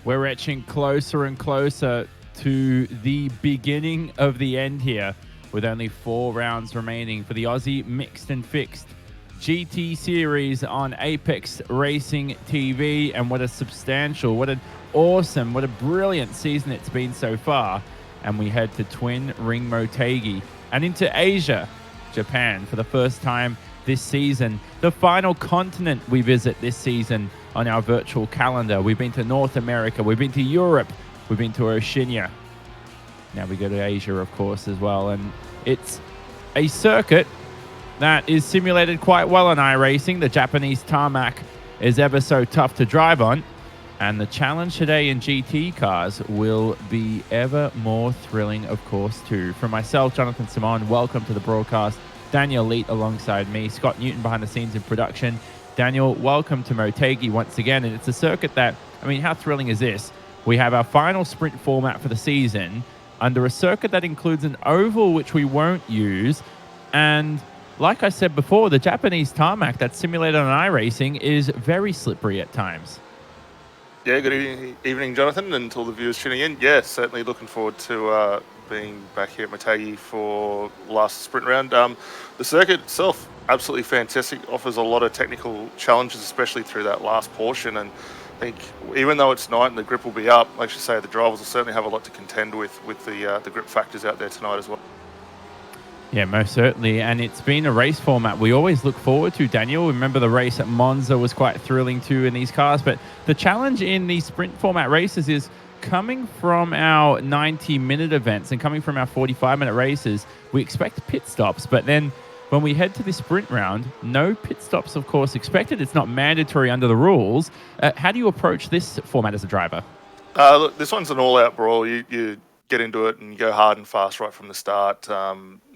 We're etching closer and closer to the beginning of the end here, with only 4 rounds remaining for the Aussie Mixed and Fixed GT Series on Apex Racing TV. And what a substantial, what an awesome, what a brilliant season it's been so far. And we head to Twin Ring Motegi and into Asia, Japan, for the first time this season. The final continent we visit this season on our virtual calendar. We've been to North America, we've been to Europe, we've been to Oceania. Now we go to Asia, of course, as well. And it's a circuit that is simulated quite well on iRacing. The Japanese tarmac is ever so tough to drive on. And the challenge today in GT cars will be ever more thrilling, of course, too. From myself, Jonathan Simon, welcome to the broadcast. Daniel Leet alongside me, Scott Newton behind the scenes in production. Daniel, welcome to Motegi once again. And it's a circuit that, I mean, how thrilling is this? We have our final sprint format for the season under a circuit that includes an oval, which we won't use. And like I said before, the Japanese tarmac that's simulated on iRacing is very slippery at times. Yeah, good evening, Jonathan, and to all the viewers tuning in. Yeah, certainly looking forward to being back here at Motegi for last sprint round. The circuit itself, absolutely fantastic, offers a lot of technical challenges, especially through that last portion. And I think even though it's night and the grip will be up, like you say, the drivers will certainly have a lot to contend with the grip factors out there tonight as well. Yeah, most certainly. And it's been a race format we always look forward to, Daniel. Remember the race at Monza was quite thrilling too in these cars. But the challenge in these sprint format races is coming from our 90-minute events and coming from our 45-minute races, we expect pit stops. But then when we head to the sprint round, no pit stops, of course, expected. It's not mandatory under the rules. How do you approach this format as a driver? Look, this one's an all-out brawl. You get into it and you go hard and fast right from the start.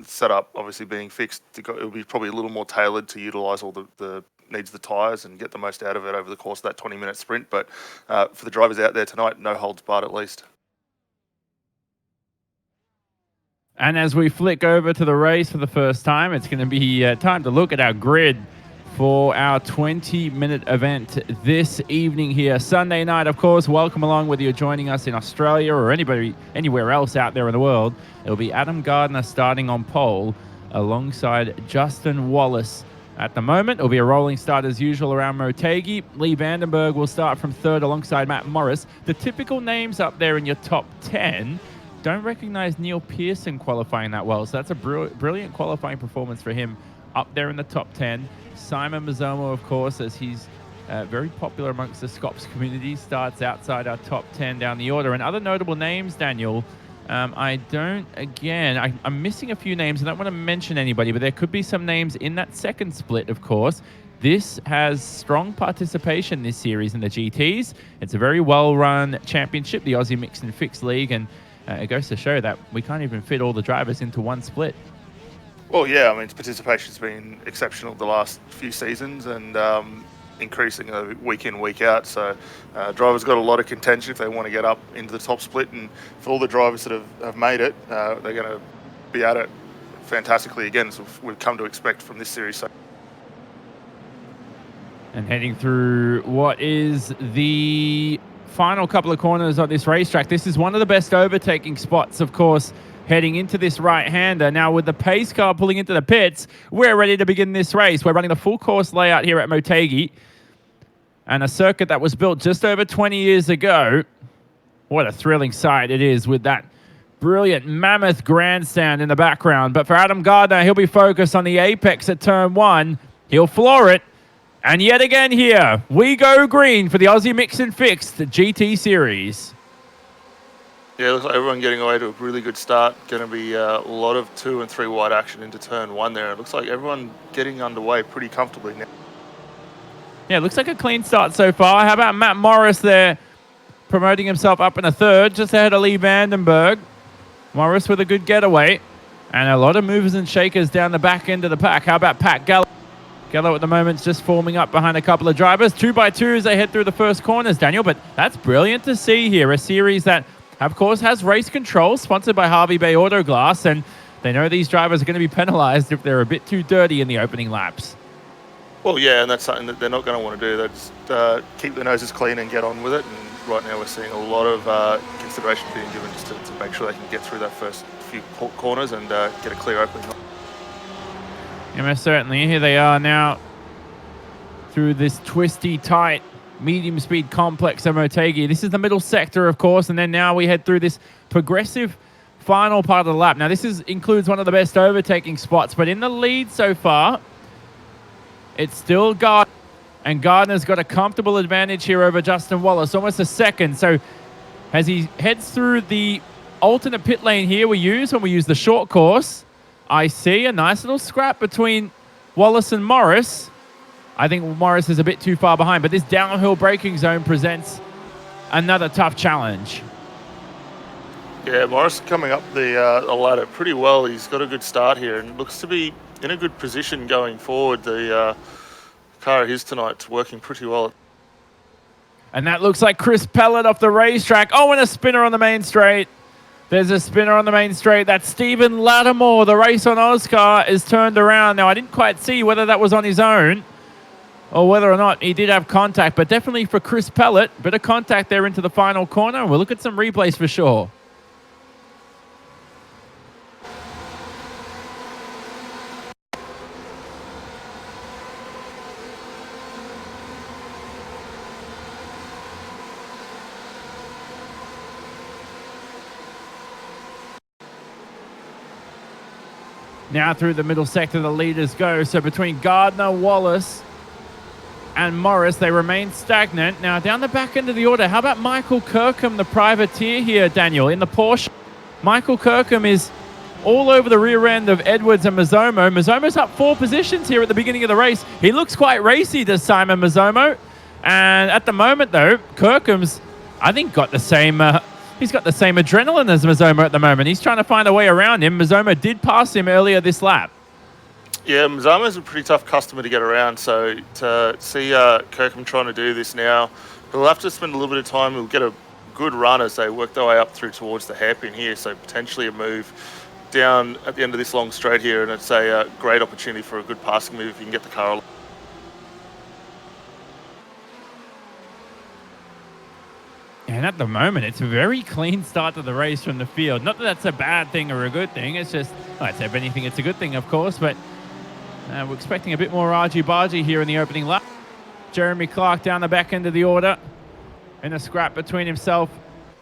Setup obviously being fixed, it'll be probably a little more tailored to utilise all the needs of the tyres and get the most out of it over the course of that 20-minute sprint. But for the drivers out there tonight, no holds barred at least. And as we flick over to the race for the first time, it's going to be time to look at our grid for our 20-minute event this evening here. Sunday night, of course. Welcome along, whether you're joining us in Australia or anywhere else out there in the world. It'll be Adam Gardner starting on pole alongside Justin Wallace. At the moment, it'll be a rolling start as usual around Motegi. Lee Vandenberg will start from third alongside Matt Morris. The typical names up there in your top 10. Don't recognize Neil Pearson qualifying that well, so that's a brilliant qualifying performance for him up there in the top 10. Simon Mazzomo, of course, as he's very popular amongst the Scops community, starts outside our top 10 down the order. And other notable names, Daniel, I'm missing a few names. I don't want to mention anybody, but there could be some names in that second split, of course. This has strong participation this series in the GTs. It's a very well-run championship, the Aussie Mixed and Fixed League, and it goes to show that we can't even fit all the drivers into one split. Well, yeah, I mean, participation's been exceptional the last few seasons and increasing week in, week out. So drivers got a lot of contention if they want to get up into the top split. And for all the drivers that have made it, they're going to be at it fantastically again, as we've come to expect from this series. And heading through what is the final couple of corners of this racetrack. This is one of the best overtaking spots, of course, heading into this right-hander. Now, with the pace car pulling into the pits, we're ready to begin this race. We're running the full course layout here at Motegi, and a circuit that was built just over 20 years ago. What a thrilling sight it is with that brilliant mammoth grandstand in the background. But for Adam Gardner, he'll be focused on the apex at turn 1. He'll floor it. And yet again here, we go green for the Aussie Mix and Fixed GT Series. Yeah, looks like everyone getting away to a really good start. Going to be a lot of 2 and 3 wide action into turn 1 there. It looks like everyone getting underway pretty comfortably now. Yeah, looks like a clean start so far. How about Matt Morris there promoting himself up in a third, just ahead of Lee Vandenberg. Morris with a good getaway. And a lot of movers and shakers down the back end of the pack. How about Pat Gallo? Gallo at the moment's just forming up behind a couple of drivers. 2 by 2 as they head through the first corners, Daniel. But that's brilliant to see here. A series that, of course, has race control, sponsored by Harvey Bay Auto Glass. And they know these drivers are going to be penalized if they're a bit too dirty in the opening laps. Well, yeah, and that's something that they're not going to want to do. They just keep their noses clean and get on with it. And right now we're seeing a lot of consideration being given just to make sure they can get through that first few corners and get a clear opening. Yeah, most certainly. Here they are now through this twisty, tight, medium-speed complex of Motegi. This is the middle sector, of course, and then now we head through this progressive final part of the lap. Now, this includes one of the best overtaking spots, but in the lead so far, it's still Gardner, and Gardner's got a comfortable advantage here over Justin Wallace, almost a second. So as he heads through the alternate pit lane here we use when we use the short course, I see a nice little scrap between Wallace and Morris. I think Morris is a bit too far behind, but this downhill braking zone presents another tough challenge. Yeah, Morris coming up the ladder pretty well. He's got a good start here and looks to be in a good position going forward. The car of his tonight's working pretty well. And that looks like Chris Pellet off the racetrack. Oh, and a spinner on the main straight. There's a spinner on the main straight. That's Stephen Lattimore. The race on Oscar is turned around. Now, I didn't quite see whether that was on his own or whether or not he did have contact, but definitely for Chris Pellet, bit of contact there into the final corner. We'll look at some replays for sure. Now through the middle sector, the leaders go. So between Gardner, Wallace, and Morris, they remain stagnant. Now down the back end of the order, how about Michael Kirkham, the privateer here, Daniel, in the Porsche? Michael Kirkham is all over the rear end of Edwards and Mazzomo. Mazzomo's up 4 positions here at the beginning of the race. He looks quite racy, does Simon Mazzomo. And at the moment, though, Kirkham's, I think, got the same... He's got the same adrenaline as Mazzomo at the moment. He's trying to find a way around him. Mazzomo did pass him earlier this lap. Yeah, Mazzomo's a pretty tough customer to get around. So to see Kirkham trying to do this now, he'll have to spend a little bit of time. He'll get a good run as they work their way up through towards the hairpin here. So potentially a move down at the end of this long straight here. And it's a great opportunity for a good passing move if you can get the car. And at the moment, it's a very clean start to the race from the field. Not that that's a bad thing or a good thing. It's just, I'd say if anything, it's a good thing, of course. But we're expecting a bit more argy-bargy here in the opening lap. Jeremy Clark down the back end of the order. In a scrap between himself,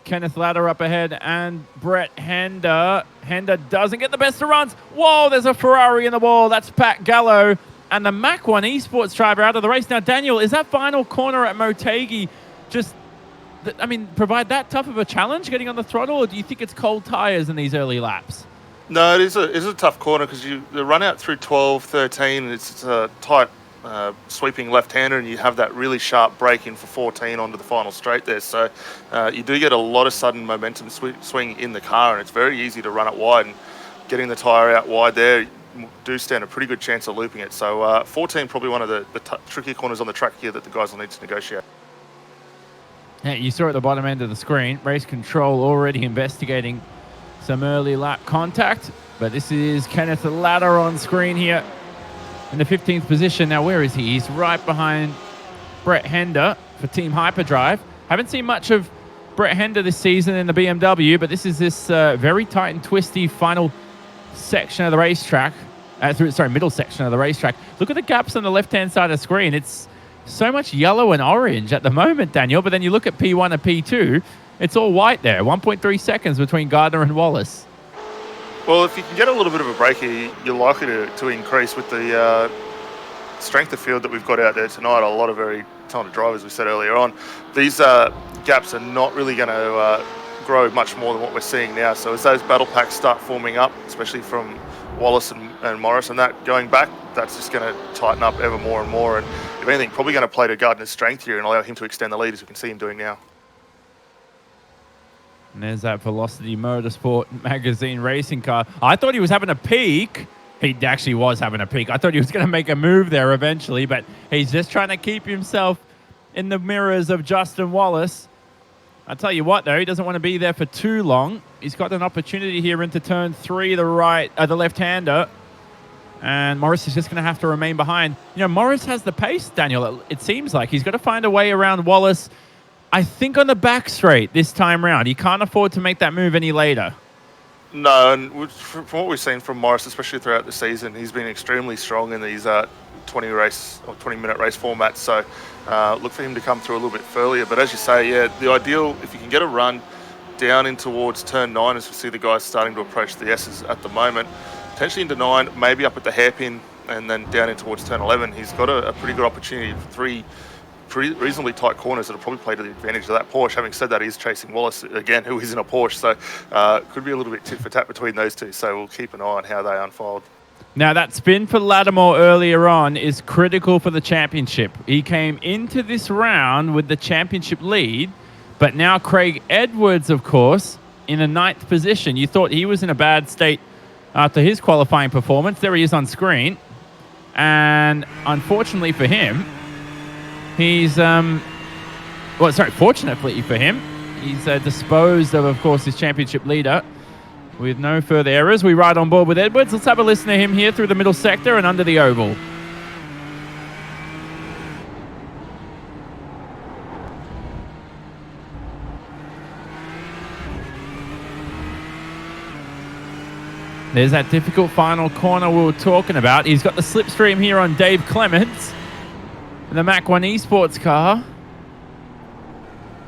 Kenneth Ladder up ahead, and Brett Hender. Hender doesn't get the best of runs. Whoa, there's a Ferrari in the wall. That's Pat Gallo. And the Mach 1 esports driver out of the race. Now, Daniel, is that final corner at Motegi just... I mean, provide that tough of a challenge getting on the throttle, or do you think it's cold tyres in these early laps? No, it is a tough corner because the run out through 12, 13, it's a tight sweeping left-hander, and you have that really sharp break in for 14 onto the final straight there. So you do get a lot of sudden momentum swing in the car, and it's very easy to run it wide. And getting the tyre out wide there, you do stand a pretty good chance of looping it. So 14 probably one of the trickier corners on the track here that the guys will need to negotiate. Yeah, you saw at the bottom end of the screen, race control already investigating some early lap contact. But this is Kenneth Ladder on screen here in the 15th position. Now, where is he? He's right behind Brett Hender for Team Hyperdrive. Haven't seen much of Brett Hender this season in the BMW, but this is this very tight and twisty final section of the racetrack. Middle section of the racetrack. Look at the gaps on the left-hand side of the screen. It's so much yellow and orange at the moment, Daniel, but then you look at P1 and P2, it's all white there. 1.3 seconds between Gardner and Wallace. Well, if you can get a little bit of a break here, you're likely to increase with the strength of field that we've got out there tonight. A lot of very talented drivers, we said earlier on. These gaps are not really going to grow much more than what we're seeing now. So as those battle packs start forming up, especially from Wallace and Morris, and that going back, that's just going to tighten up ever more and more. And if anything, probably going to play to Gardner's strength here and allow him to extend the lead, as we can see him doing now. And there's that Velocity Motorsport magazine racing car. I thought he was having a peak. He actually was having a peak. I thought he was going to make a move there eventually, but he's just trying to keep himself in the mirrors of Justin Wallace. I'll tell you what, though, he doesn't want to be there for too long. He's got an opportunity here into turn 3, the left-hander. And Morris is just going to have to remain behind. You know, Morris has the pace, Daniel. It seems like he's got to find a way around Wallace. I think on the back straight this time round. He can't afford to make that move any later. No, and from what we've seen from Morris, especially throughout the season, he's been extremely strong in these 20-minute race formats. So look for him to come through a little bit earlier. But as you say, yeah, the ideal, if you can get a run down in towards turn 9, as we see the guys starting to approach the S's at the moment, potentially into 9, maybe up at the hairpin, and then down in towards turn 11, he's got a pretty good opportunity for 3 reasonably tight corners that'll probably play to the advantage of that Porsche. Having said that, he's chasing Wallace again, who is in a Porsche, so could be a little bit tit for tat between those two. So we'll keep an eye on how they unfold. Now, that spin for Lattimore earlier on is critical for the championship. He came into this round with the championship lead, but now Craig Edwards, of course, in a 9th position. You thought he was in a bad state after his qualifying performance. There he is on screen. And unfortunately for him, fortunately for him, he's disposed of course, his championship leader with no further errors. We ride on board with Edwards. Let's have a listen to him here through the middle sector and under the oval. There's that difficult final corner we were talking about. He's got the slipstream here on Dave Clements. The Mach 1 Esports car.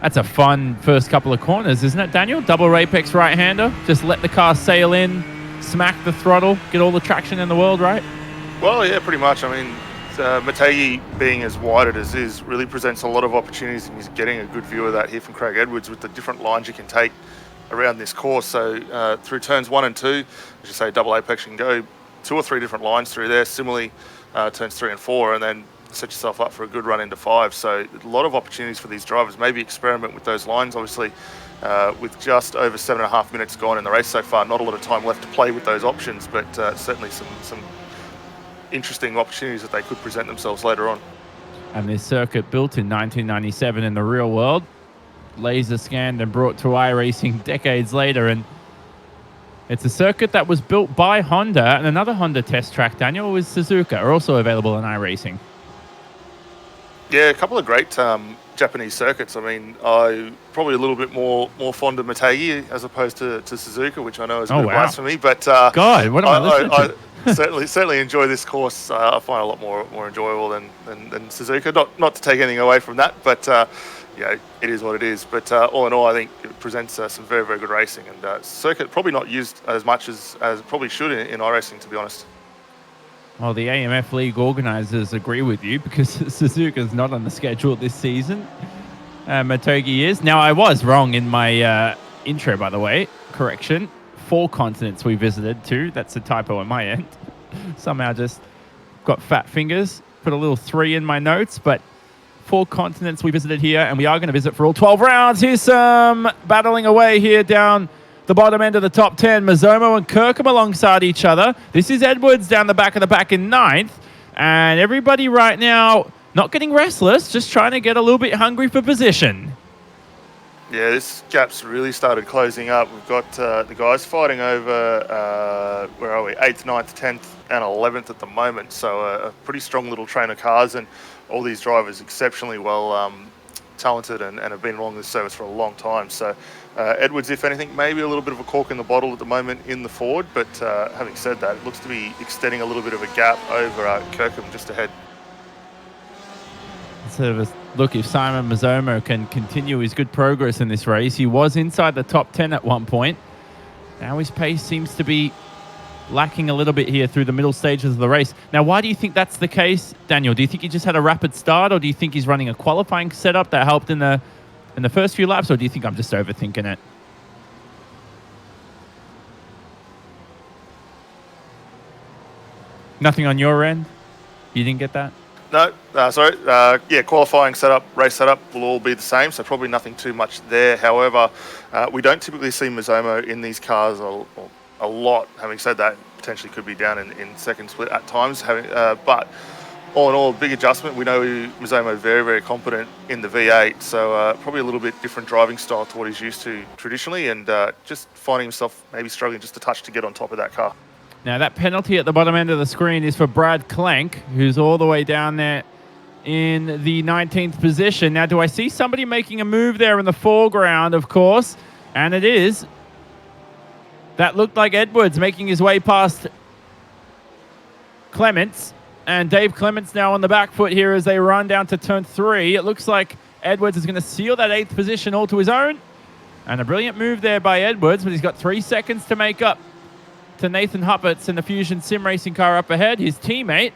That's a fun first couple of corners, isn't it, Daniel? Double Apex right-hander. Just let the car sail in, smack the throttle, get all the traction in the world, right? Well, yeah, pretty much. I mean, Motegi being as wide as it is really presents a lot of opportunities, and he's getting a good view of that here from Craig Edwards with the different lines you can take around this course. So through turns 1 and 2, as you say, double Apex, you can go 2 or 3 different lines through there. Similarly, turns 3 and 4, and then set yourself up for a good run into 5. So a lot of opportunities for these drivers. Maybe experiment with those lines. Obviously, with just over 7.5 minutes gone in the race so far, not a lot of time left to play with those options, but certainly some interesting opportunities that they could present themselves later on. And this circuit, built in 1997 in the real world, laser scanned and brought to iRacing decades later, and it's a circuit that was built by Honda, and another Honda test track, Daniel, with Suzuka, are also available in iRacing. Yeah, a couple of great Japanese circuits. I mean, I probably a little bit more fond of Motegi as opposed to Suzuka, which I know is a bit of blasphemy. But God, what am I listening to? I certainly enjoy this course. I find a lot more enjoyable than Suzuka. Not to take anything away from that, but yeah, it is what it is. But all in all, I think it presents some very, very good racing, and circuit probably not used as much as it probably should in iRacing, to be honest. Well, the AMF League organisers agree with you because Suzuka's not on the schedule this season. Motegi is. Now, I was wrong in my intro, by the way. Correction. 4 continents we visited too. That's a typo on my end. Somehow just got fat fingers. Put a little 3 in my notes, but 4 continents we visited here, and we are going to visit for all 12 rounds. Here's some battling away here down the bottom end of the top 10, Mazomo and Kirkham alongside each other. This is Edwards down the back of the pack in 9th. And everybody right now not getting restless, just trying to get a little bit hungry for position. Yeah, this gap's really started closing up. We've got the guys fighting over, where are we, 8th, 9th, 10th and 11th at the moment. So a pretty strong little train of cars, and all these drivers exceptionally well talented and have been along this service for a long time. So Edwards, if anything, maybe a little bit of a cork in the bottle at the moment in the Ford, but having said that, it looks to be extending a little bit of a gap over Kirkham just ahead. Sort of a look, if Simon Mazomo can continue his good progress in this race. He was inside the top 10 at one point. Now his pace seems to be lacking a little bit here through the middle stages of the race. Now, why do you think that's the case, Daniel? Do you think he just had a rapid start, or do you think he's running a qualifying setup that helped in the first few laps, or do you think I'm just overthinking it? Nothing on your end? You didn't get that? No, sorry. Yeah, qualifying setup, race setup will all be the same, so probably nothing too much there. However, we don't typically see Mazomo in these cars a lot. Having said that, potentially could be down in second split at times. But all in all, big adjustment. We know Mazomo very, very competent in the V8, so probably a little bit different driving style to what he's used to traditionally, and just finding himself maybe struggling just a touch to get on top of that car. Now, that penalty at the bottom end of the screen is for Brad Klenk, who's all the way down there in the 19th position. Now, do I see somebody making a move there in the foreground, of course? And it is. That looked like Edwards making his way past Clements. And Dave Clements now on the back foot here as they run down to turn 3. It looks like Edwards is going to seal that 8th position all to his own. And a brilliant move there by Edwards, but he's got 3 seconds to make up to Nathan Huppert's in the Fusion Sim Racing car up ahead. His teammate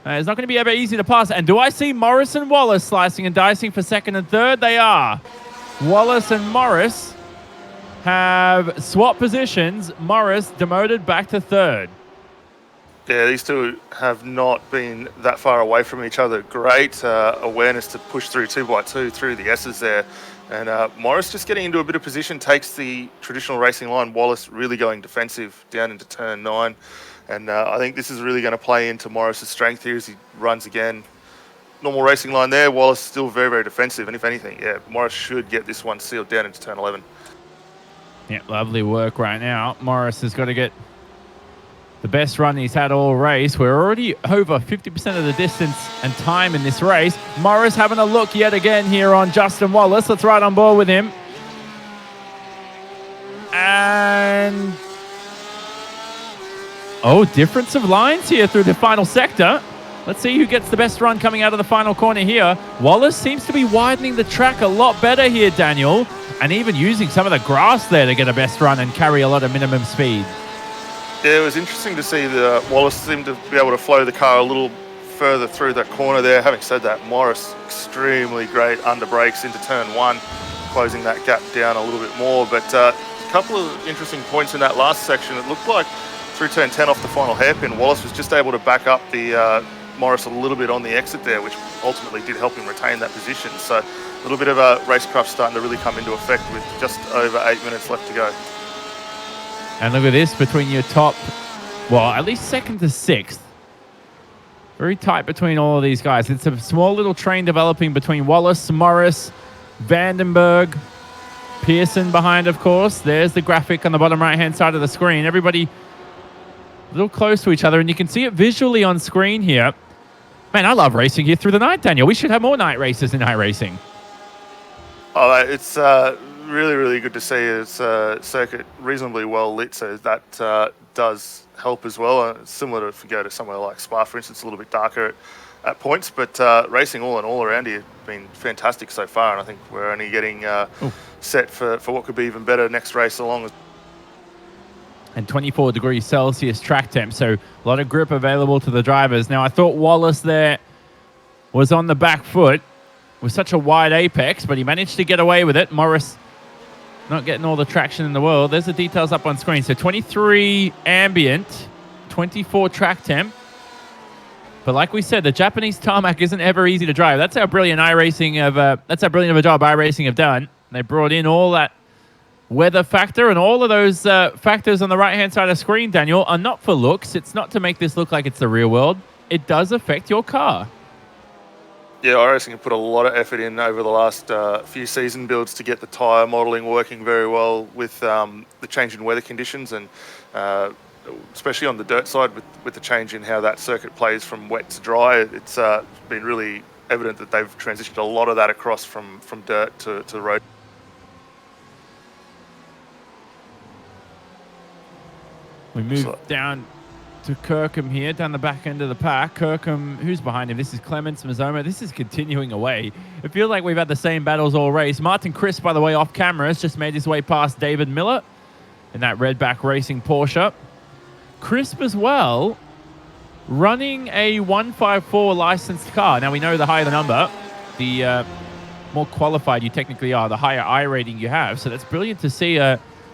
is not going to be ever easy to pass. And do I see Morris and Wallace slicing and dicing for 2nd and 3rd? They are. Wallace and Morris have swapped positions. Morris demoted back to 3rd. Yeah, these two have not been that far away from each other. Great awareness to push through 2x2 through the S's there. And Morris just getting into a bit of position, takes the traditional racing line. Wallace really going defensive down into turn 9. And I think this is really going to play into Morris's strength here as he runs again. Normal racing line there. Wallace still very, very defensive. And if anything, yeah, Morris should get this one sealed down into turn 11. Yeah, lovely work right now. Morris has got to get the best run he's had all race. We're already over 50% of the distance and time in this race. Morris having a look yet again here on Justin Wallace. Let's ride on board with him. And difference of lines here through the final sector. Let's see who gets the best run coming out of the final corner here. Wallace seems to be widening the track a lot better here, Daniel, and even using some of the grass there to get a best run and carry a lot of minimum speed. Yeah, it was interesting to see that Wallace seemed to be able to flow the car a little further through that corner there. Having said that, Morris extremely great under brakes into turn 1, closing that gap down a little bit more. But a couple of interesting points in that last section. It looked like through turn 10 off the final hairpin, Wallace was just able to back up the Morris a little bit on the exit there, which ultimately did help him retain that position. So a little bit of a racecraft starting to really come into effect with just over 8 minutes left to go. And look at this, between your top, well, at least 2nd to 6th. Very tight between all of these guys. It's a small little train developing between Wallace, Morris, Vandenberg, Pearson behind, of course. There's the graphic on the bottom right-hand side of the screen. Everybody a little close to each other, and you can see it visually on screen here. Man, I love racing here through the night, Daniel. We should have more night races in iRacing. Oh, it's really, really good to see. It's a circuit reasonably well lit, so that does help as well. It's similar to if you go to somewhere like Spa, for instance, a little bit darker at points, but racing all in all around here has been fantastic so far, and I think we're only getting set for what could be even better next race along. And 24 degrees Celsius track temp, so a lot of grip available to the drivers. Now, I thought Wallace there was on the back foot with such a wide apex, but he managed to get away with it. Morris not getting all the traction in the world. There's the details up on screen. So 23 ambient, 24 track temp. But like we said, the Japanese tarmac isn't ever easy to drive. That's how brilliant that's how brilliant of a job iRacing have done. They brought in all that weather factor, and all of those factors on the right-hand side of the screen, Daniel, are not for looks. It's not to make this look like it's the real world. It does affect your car. Yeah, iRacing have put a lot of effort in over the last few season builds to get the tyre modelling working very well with the change in weather conditions, and especially on the dirt side with the change in how that circuit plays from wet to dry. It's been really evident that they've transitioned a lot of that across from dirt to road. We move down to Kirkham here, down the back end of the pack. Kirkham, who's behind him? This is Clements, Mazoma. This is continuing away. It feels like we've had the same battles all race. Martin Crisp, by the way, off camera, has just made his way past David Miller in that Redback Racing Porsche. Crisp as well, running a 154 licensed car. Now, we know the higher the number, the more qualified you technically are, the higher I rating you have. So that's brilliant to see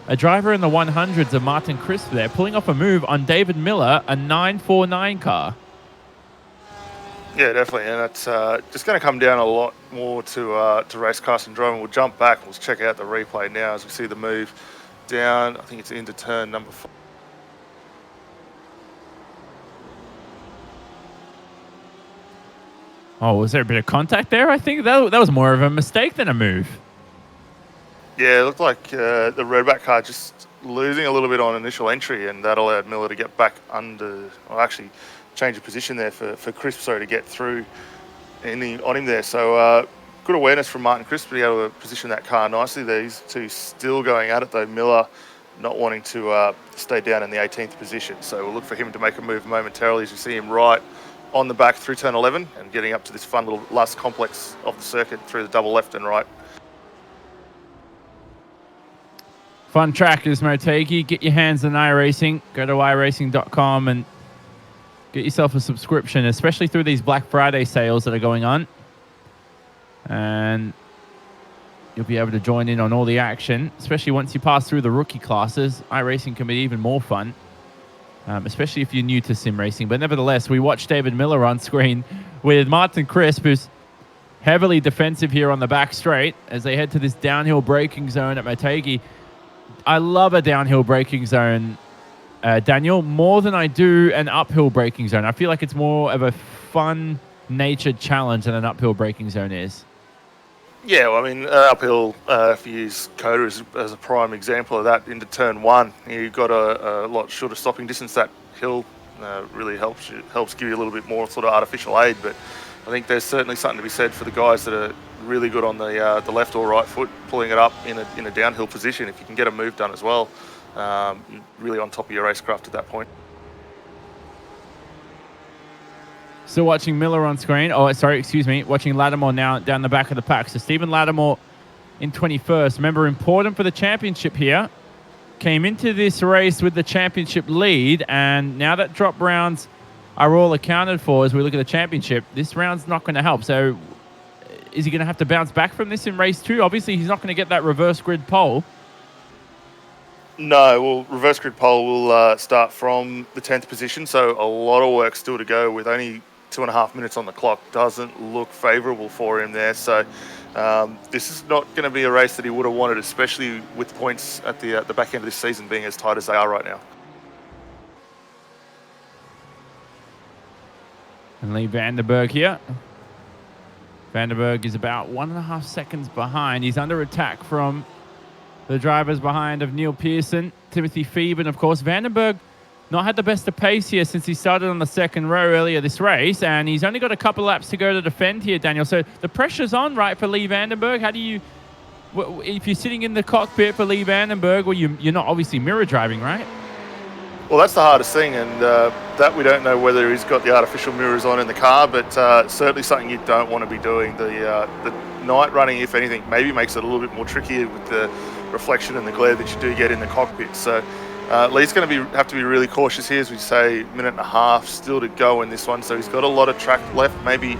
a driver in the 100s of Martin Crisp there, pulling off a move on David Miller, a 949 car. Yeah, definitely, and it's just going to come down a lot more to racecraft and driving. We'll jump back and we'll check out the replay now as we see the move down. I think it's into turn number 4. Oh, was there a bit of contact there? I think that was more of a mistake than a move. Yeah, it looked like the Redback car just losing a little bit on initial entry, and that allowed Miller to get back under, or actually change of position there for Crisp, to get through on him there. So good awareness from Martin Crisp to be able to position that car nicely. These two still going at it though. Miller not wanting to stay down in the 18th position. So we'll look for him to make a move momentarily as you see him right on the back through turn 11 and getting up to this fun little last complex of the circuit through the double left and right. Fun track is Motegi. Get your hands on iRacing. Go to iRacing.com and get yourself a subscription, especially through these Black Friday sales that are going on. And you'll be able to join in on all the action, especially once you pass through the rookie classes. iRacing can be even more fun, especially if you're new to sim racing. But nevertheless, we watched David Miller on screen with Martin Crisp, who's heavily defensive here on the back straight as they head to this downhill braking zone at Motegi. I love a downhill braking zone, Daniel, more than I do an uphill braking zone. I feel like it's more of a fun-natured challenge than an uphill braking zone is. Yeah, well, I mean, uphill, if you use Coda as a prime example of that, into turn 1, you've got a lot shorter stopping distance. That hill really helps give you a little bit more sort of artificial aid. But I think there's certainly something to be said for the guys that are really good on the left or right foot, pulling it up in a downhill position. If you can get a move done as well, you're really on top of your racecraft at that point. Still watching Miller on screen. Oh, sorry, excuse me. Watching Lattimore now down the back of the pack. So Stephen Lattimore in 21st. Remember, important for the championship here. Came into this race with the championship lead, and now that drop rounds are all accounted for as we look at the championship, this round's not going to help. So is he going to have to bounce back from this in race 2? Obviously, he's not going to get that reverse grid pole. No, well, reverse grid pole will start from the 10th position, so a lot of work still to go with only 2.5 minutes on the clock. Doesn't look favourable for him there. So this is not going to be a race that he would have wanted, especially with points at the back end of this season being as tight as they are right now. And Lee Vandenberg here. Vandenberg is about 1.5 seconds behind. He's under attack from the drivers behind of Neil Pearson, Timothy Phoeben, of course. Vandenberg not had the best of pace here since he started on the second row earlier this race, and he's only got a couple laps to go to defend here, Daniel. So the pressure's on, right, for Lee Vandenberg. How do you, if you're sitting in the cockpit for Lee Vandenberg, well, you're not obviously mirror driving, right? Well, that's the hardest thing, and that we don't know whether he's got the artificial mirrors on in the car, but certainly something you don't want to be doing. The night running, if anything, maybe makes it a little bit more trickier with the reflection and the glare that you do get in the cockpit. So Lee's going to have to be really cautious here, as we say, 1.5 minutes still to go in this one. So he's got a lot of track left, maybe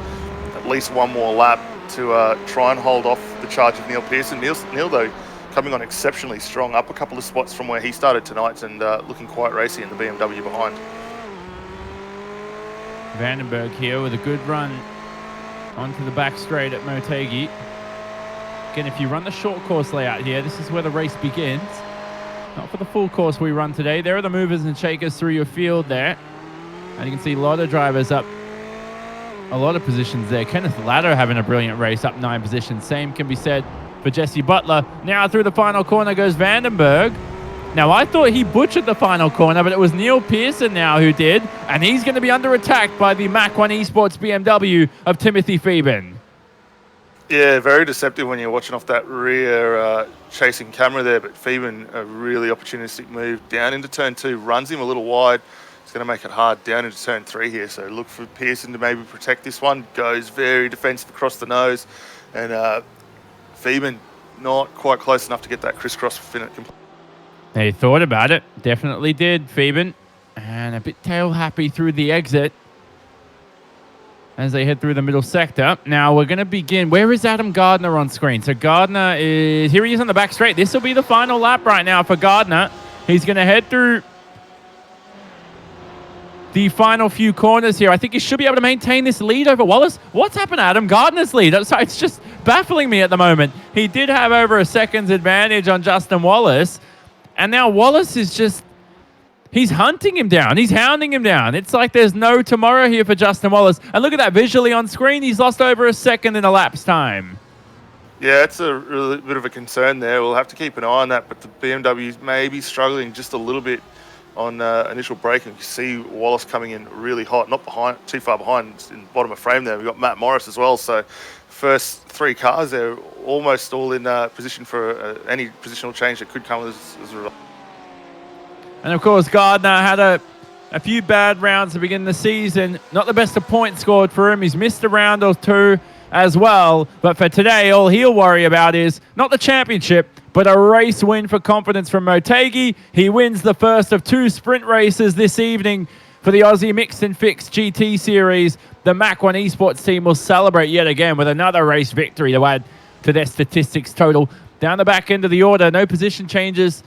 at least one more lap to try and hold off the charge of Neil Pearson. Neil, though, coming on exceptionally strong, up a couple of spots from where he started tonight and looking quite racy in the BMW behind. Vandenberg here with a good run onto the back straight at Motegi. Again, if you run the short course layout here, this is where the race begins. Not for the full course we run today. There are the movers and shakers through your field there. And you can see a lot of drivers up a lot of positions there. Kenneth Ladder having a brilliant race, up 9 positions. Same can be said for Jesse Butler. Now through the final corner goes Vandenberg. Now, I thought he butchered the final corner, but it was Neil Pearson now who did. And he's going to be under attack by the Mach 1 Esports BMW of Timothy Phoeben. Yeah, very deceptive when you're watching off that rear chasing camera there, but Phoeben, a really opportunistic move down into turn 2, runs him a little wide. It's going to make it hard down into turn 3 here, so look for Pearson to maybe protect this one. Goes very defensive across the nose, and Phoeben not quite close enough to get that crisscross complete. They thought about it, definitely did, Phoeben, and a bit tail happy through the exit as they head through the middle sector. Now we're going to begin. Where is Adam Gardner on screen? So Gardner is, here he is on the back straight. This will be the final lap right now for Gardner. He's going to head through the final few corners here. I think he should be able to maintain this lead over Wallace. What's happened to Adam Gardner's lead? Sorry, it's just baffling me at the moment. He did have over a second's advantage on Justin Wallace, and now Wallace is just, he's hunting him down. He's hounding him down. It's like there's no tomorrow here for Justin Wallace. And look at that visually on screen. He's lost over a second in a lap's time. Yeah, it's a really bit of a concern there. We'll have to keep an eye on that, but the BMWs may be struggling just a little bit on initial braking. You see Wallace coming in really hot, not behind, too far behind, in the bottom of frame there. We've got Matt Morris as well. So first three cars, they're almost all in position for any positional change that could come as a result. And of course, Gardner had a few bad rounds to begin the season. Not the best of points scored for him. He's missed a round or two as well. But for today, all he'll worry about is not the championship, but a race win for confidence from Motegi. He wins the first of 2 sprint races this evening for the Aussie Mixed and Fixed GT Series. The Mac 1 Esports team will celebrate yet again with another race victory to add to their statistics total. Down the back end of the order, no position changes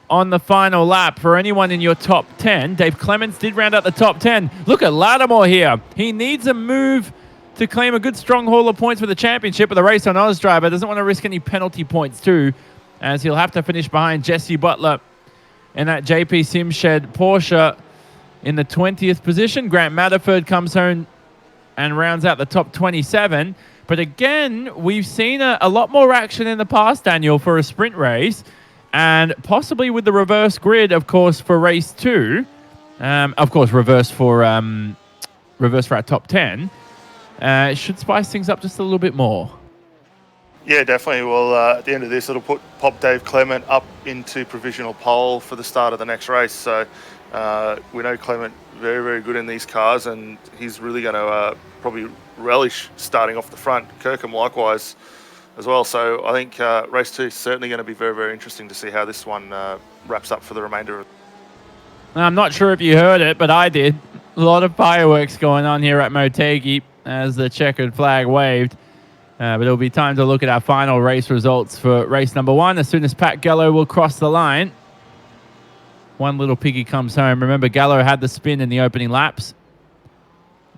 on the final lap for anyone in your top 10. Dave Clements did round out the top 10. Look at Lattimore here. He needs a move to claim a good strong haul of points for the championship, but the race on Oz driver doesn't want to risk any penalty points too, as he'll have to finish behind Jesse Butler in that JP Simshed Porsche in the 20th position. Grant Matterford comes home and rounds out the top 27. But again, we've seen a lot more action in the past, Daniel, for a sprint race. And possibly with the reverse grid, of course, for race 2. Of course, reverse for our top 10. It should spice things up just a little bit more. Yeah, definitely. Well, at the end of this, it'll pop Dave Clement up into provisional pole for the start of the next race. So we know Clement very, very good in these cars, and he's really going to probably relish starting off the front. Kirkham likewise as well. So I think race 2 is certainly going to be very, very interesting to see how this one wraps up for the remainder of. I'm not sure if you heard it, but I did. A lot of fireworks going on here at Motegi as the checkered flag waved. But it'll be time to look at our final race results for race number 1 as soon as Pat Gallo will cross the line. One little piggy comes home. Remember, Gallo had the spin in the opening laps,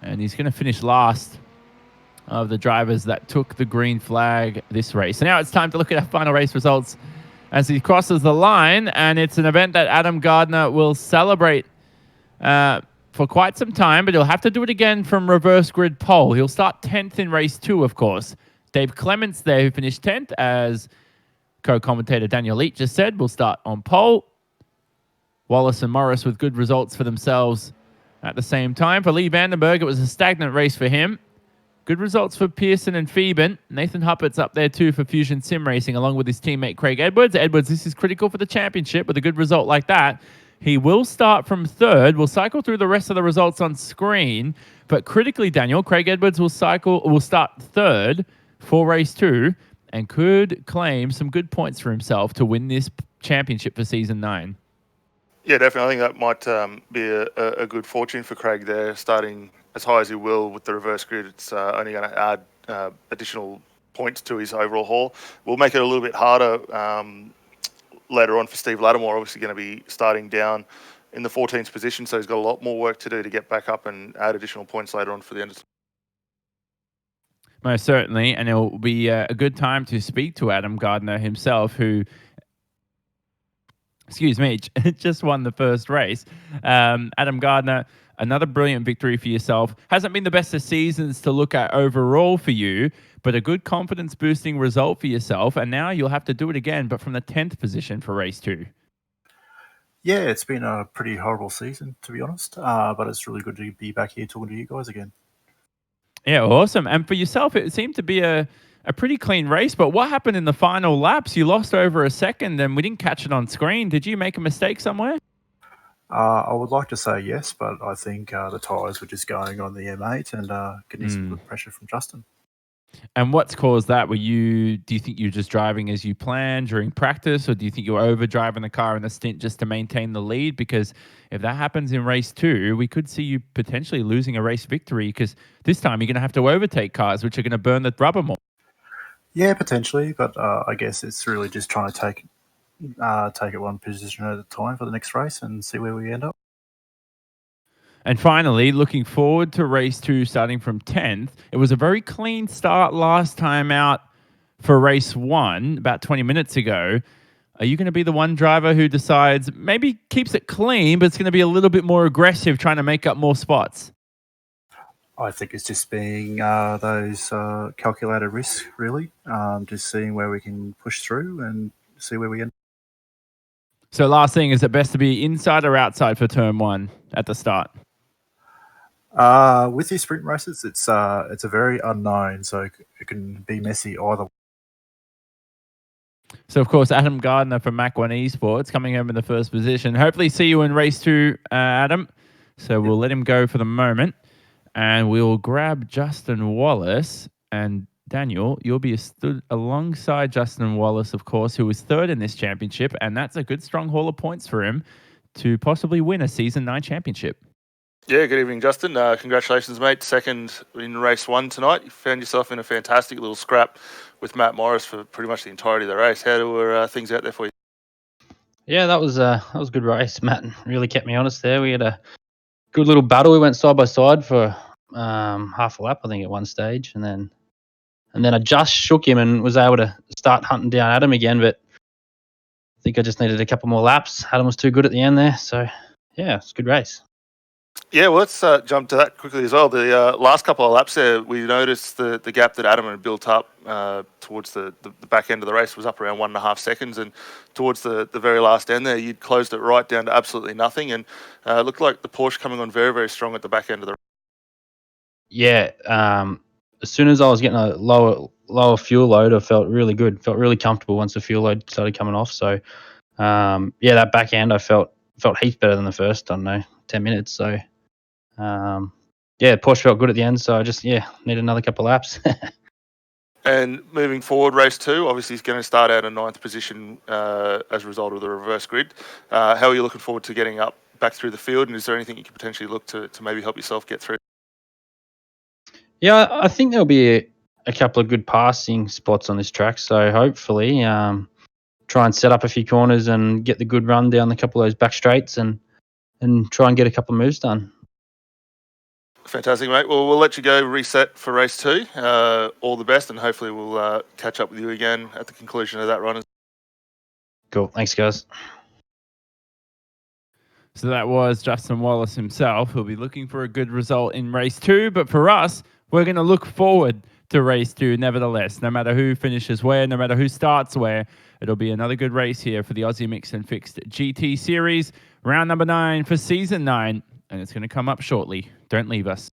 and he's going to finish last of the drivers that took the green flag this race. So now it's time to look at our final race results as he crosses the line, and it's an event that Adam Gardner will celebrate for quite some time, but he'll have to do it again from reverse grid pole. He'll start 10th in race 2, of course. Dave Clements there, who finished 10th, as co-commentator Daniel Leach just said, will start on pole. Wallace and Morris with good results for themselves at the same time. For Lee Vandenberg, it was a stagnant race for him. Good results for Pearson and Phoeben. Nathan Huppert's up there too for Fusion Sim Racing, along with his teammate Craig Edwards. Edwards, this is critical for the championship. With a good result like that, he will start from 3rd. We'll cycle through the rest of the results on screen. But critically, Daniel, Craig Edwards will start 3rd for race 2 and could claim some good points for himself to win this championship for season 9. Yeah, definitely. I think that might be a good fortune for Craig there, starting as high as he will with the reverse grid. It's only going to add additional points to his overall haul. We'll make it a little bit harder later on for Steve Lattimore, obviously going to be starting down in the 14th position, so he's got a lot more work to do to get back up and add additional points later on for the end of the. Most certainly, and it will be a good time to speak to Adam Gardner himself, who, just won the first race. Adam Gardner, another brilliant victory for yourself. Hasn't been the best of seasons to look at overall for you, but a good confidence-boosting result for yourself. And now you'll have to do it again, but from the 10th position for race 2. Yeah, it's been a pretty horrible season, to be honest. But it's really good to be back here talking to you guys again. Yeah, awesome. And for yourself, it seemed to be a pretty clean race, but what happened in the final laps? You lost over a second and we didn't catch it on screen. Did you make a mistake somewhere? I would like to say yes, but I think the tyres were just going on the M8 and getting some good pressure from Justin. And what's caused that? Do you think you're just driving as you planned during practice, or do you think you were overdriving the car in the stint just to maintain the lead? Because if that happens in race 2, we could see you potentially losing a race victory, because this time you're going to have to overtake cars, which are going to burn the rubber more. Yeah, potentially, but I guess it's really just trying to take it one position at a time for the next race and see where we end up. And finally, looking forward to race 2 starting from 10th. It was a very clean start last time out for race 1, about 20 minutes ago. Are you going to be the one driver who decides, maybe keeps it clean, but it's going to be a little bit more aggressive, trying to make up more spots? I think it's just being those calculated risks, really. Just seeing where we can push through and see where we end. So last thing, is it best to be inside or outside for turn 1 at the start? With these sprint races, it's a very unknown, so it can be messy either. So, of course, Adam Gardner from Mac 1 Esports coming home in the first position. Hopefully see you in race 2, Adam. So we'll let him go for the moment. And we'll grab Justin Wallace. And Daniel, you'll be stood alongside Justin Wallace, of course, who was third in this championship. And that's a good strong haul of points for him to possibly win a Season 9 championship. Yeah, good evening, Justin. Congratulations, mate. Second in race 1 tonight. You found yourself in a fantastic little scrap with Matt Morris for pretty much the entirety of the race. How were things out there for you? Yeah, that was a good race. Matt really kept me honest there. We had a good little battle. We went side by side for half a lap, I think, at one stage, and then I just shook him and was able to start hunting down Adam again. But I think I just needed a couple more laps. Adam was too good at the end there, so yeah, it's a good race. Yeah, well, let's jump to that quickly as well. The last couple of laps there, we noticed the gap that Adam had built up towards the back end of the race was up around 1.5 seconds, and towards the very last end there, you'd closed it right down to absolutely nothing, and looked like the Porsche coming on very, very strong at the back end of the race. Yeah, as soon as I was getting a lower fuel load, I felt really good. Felt really comfortable once the fuel load started coming off. So, yeah, that back end I felt heaps better than the first, I don't know, 10 minutes. So, yeah, Porsche felt good at the end. So I just, need another couple of laps. And moving forward, race 2, obviously he's going to start out in 9th position as a result of the reverse grid. How are you looking forward to getting up back through the field, and is there anything you could potentially look to maybe help yourself get through? Yeah, I think there'll be a couple of good passing spots on this track. So hopefully, try and set up a few corners and get the good run down a couple of those back straights and try and get a couple of moves done. Fantastic, mate. Well, we'll let you go reset for race 2. All the best, and hopefully we'll catch up with you again at the conclusion of that run. Cool. Thanks, guys. So that was Justin Wallace himself, who'll be looking for a good result in race 2. But for us, we're going to look forward to race 2 nevertheless. No matter who finishes where, no matter who starts where, it'll be another good race here for the Aussie Mixed and Fixed GT Series, round number 9 for Season 9. And it's going to come up shortly. Don't leave us.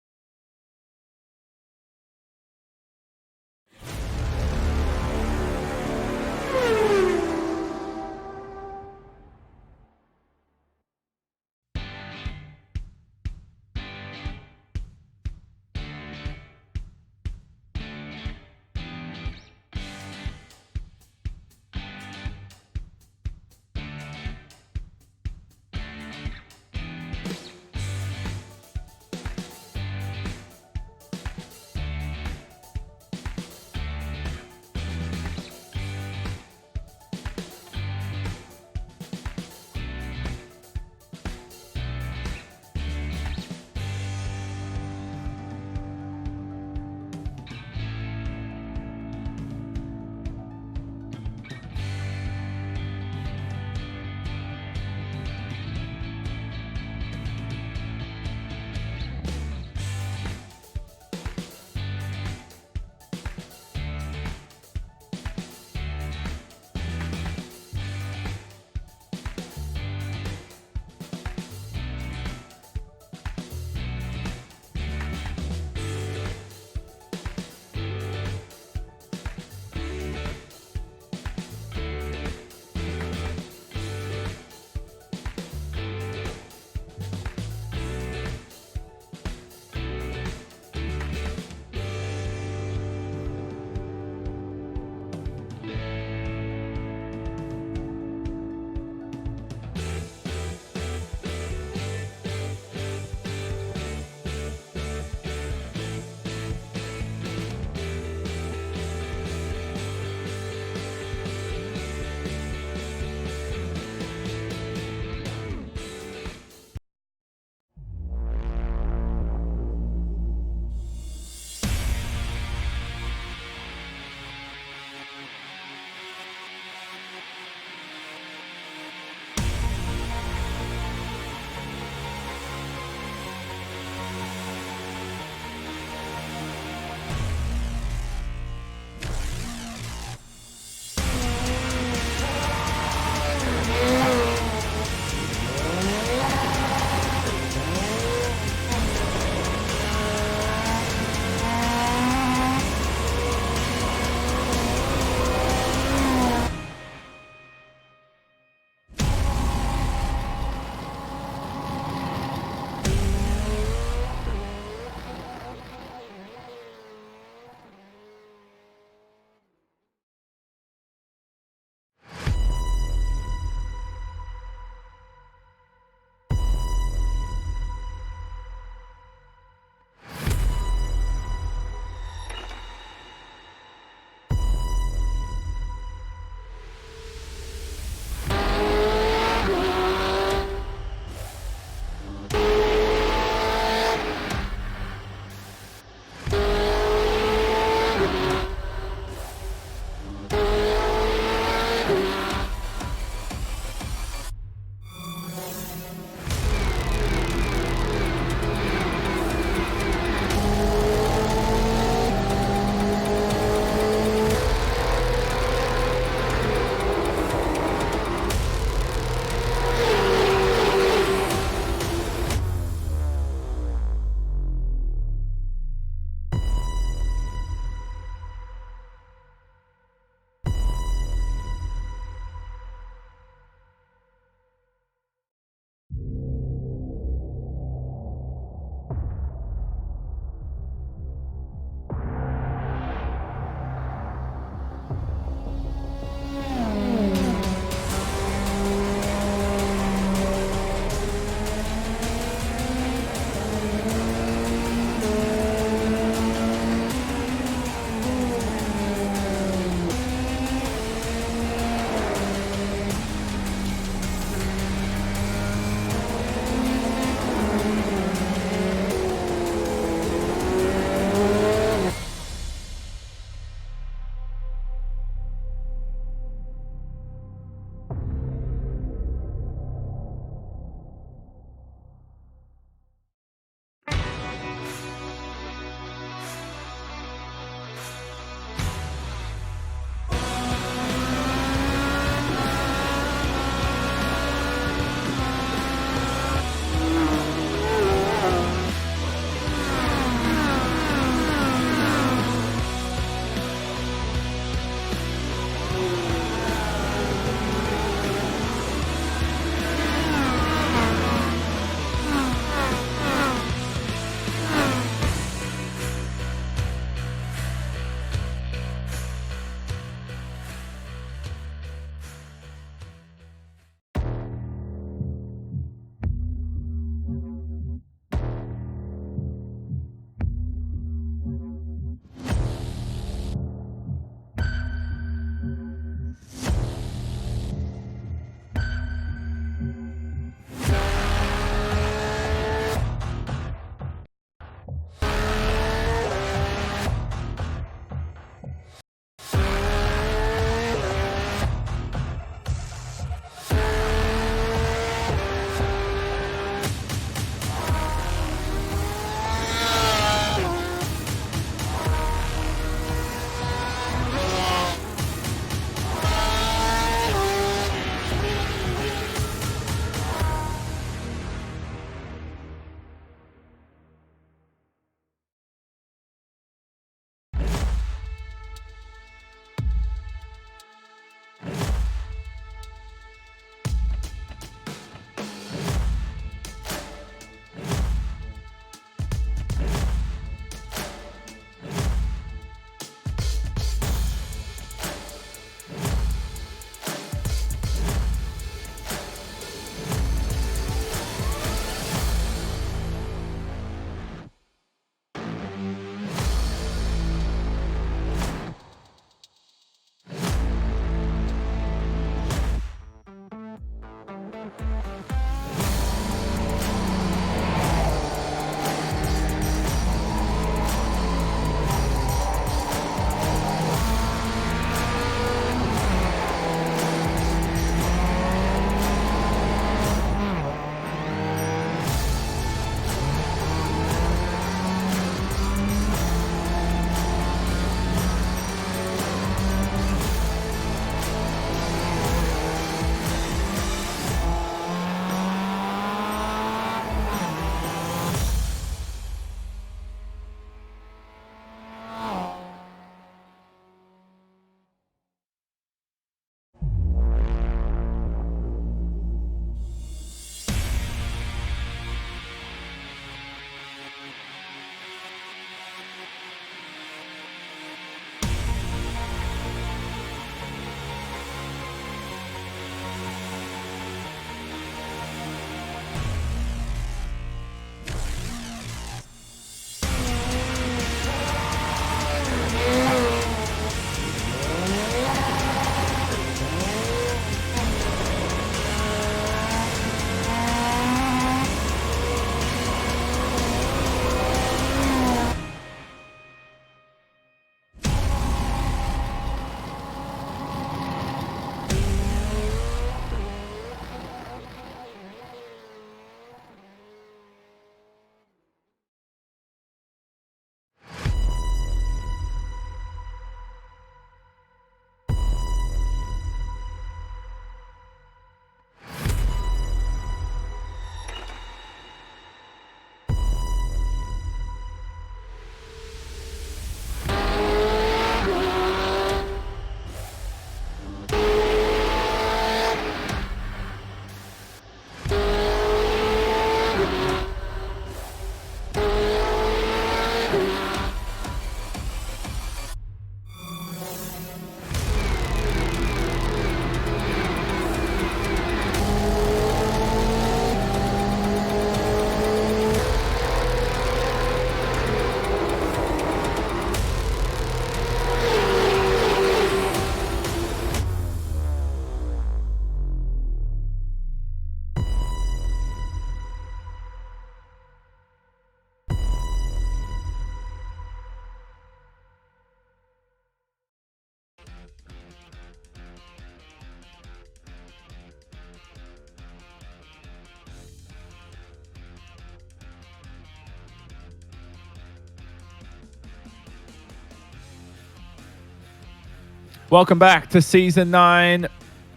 Welcome back to Season 9,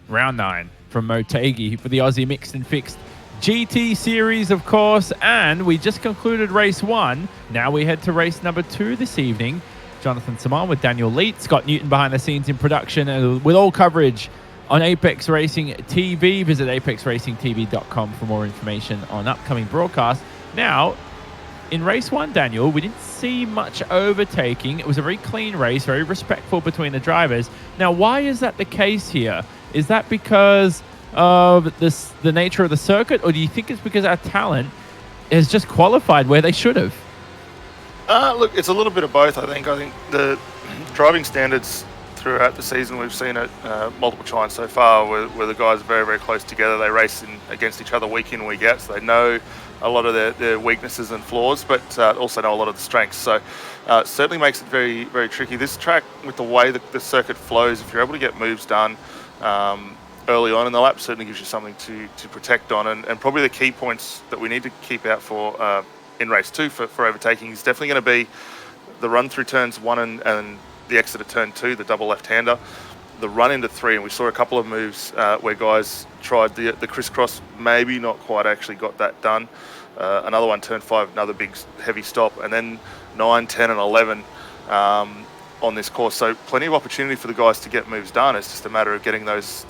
Round 9 from Motegi for the Aussie Mixed and Fixed GT Series, of course. And we just concluded Race 1. Now we head to Race number 2 this evening. Jonathan Simon with Daniel Leet, Scott Newton behind the scenes in production, and with all coverage on Apex Racing TV. Visit ApexRacingTV.com for more information on upcoming broadcasts. Now, in Race 1, Daniel, we didn't see much overtaking. It was a very clean race, very respectful between the drivers. Now, why is that the case here? Is that because of the nature of the circuit, or do you think it's because our talent has just qualified where they should have? Look, it's a little bit of both, I think. I think the driving standards throughout the season, we've seen it multiple times so far, where the guys are very, very close together. They race against each other week in, week out, so they know a lot of their weaknesses and flaws, but also know a lot of the strengths. So certainly makes it very, very tricky. This track, with the way that the circuit flows, if you're able to get moves done early on in the lap, certainly gives you something to protect on. And probably the key points that we need to keep out for in race 2 for overtaking is definitely going to be the run through turns 1 and the exit of turn 2, the double left-hander, the run into 3, and we saw a couple of moves where guys tried the crisscross, maybe not quite actually got that done. Another one, turn 5, another big heavy stop, and then 9, 10 and 11 on this course. So plenty of opportunity for the guys to get moves done. It's just a matter of getting those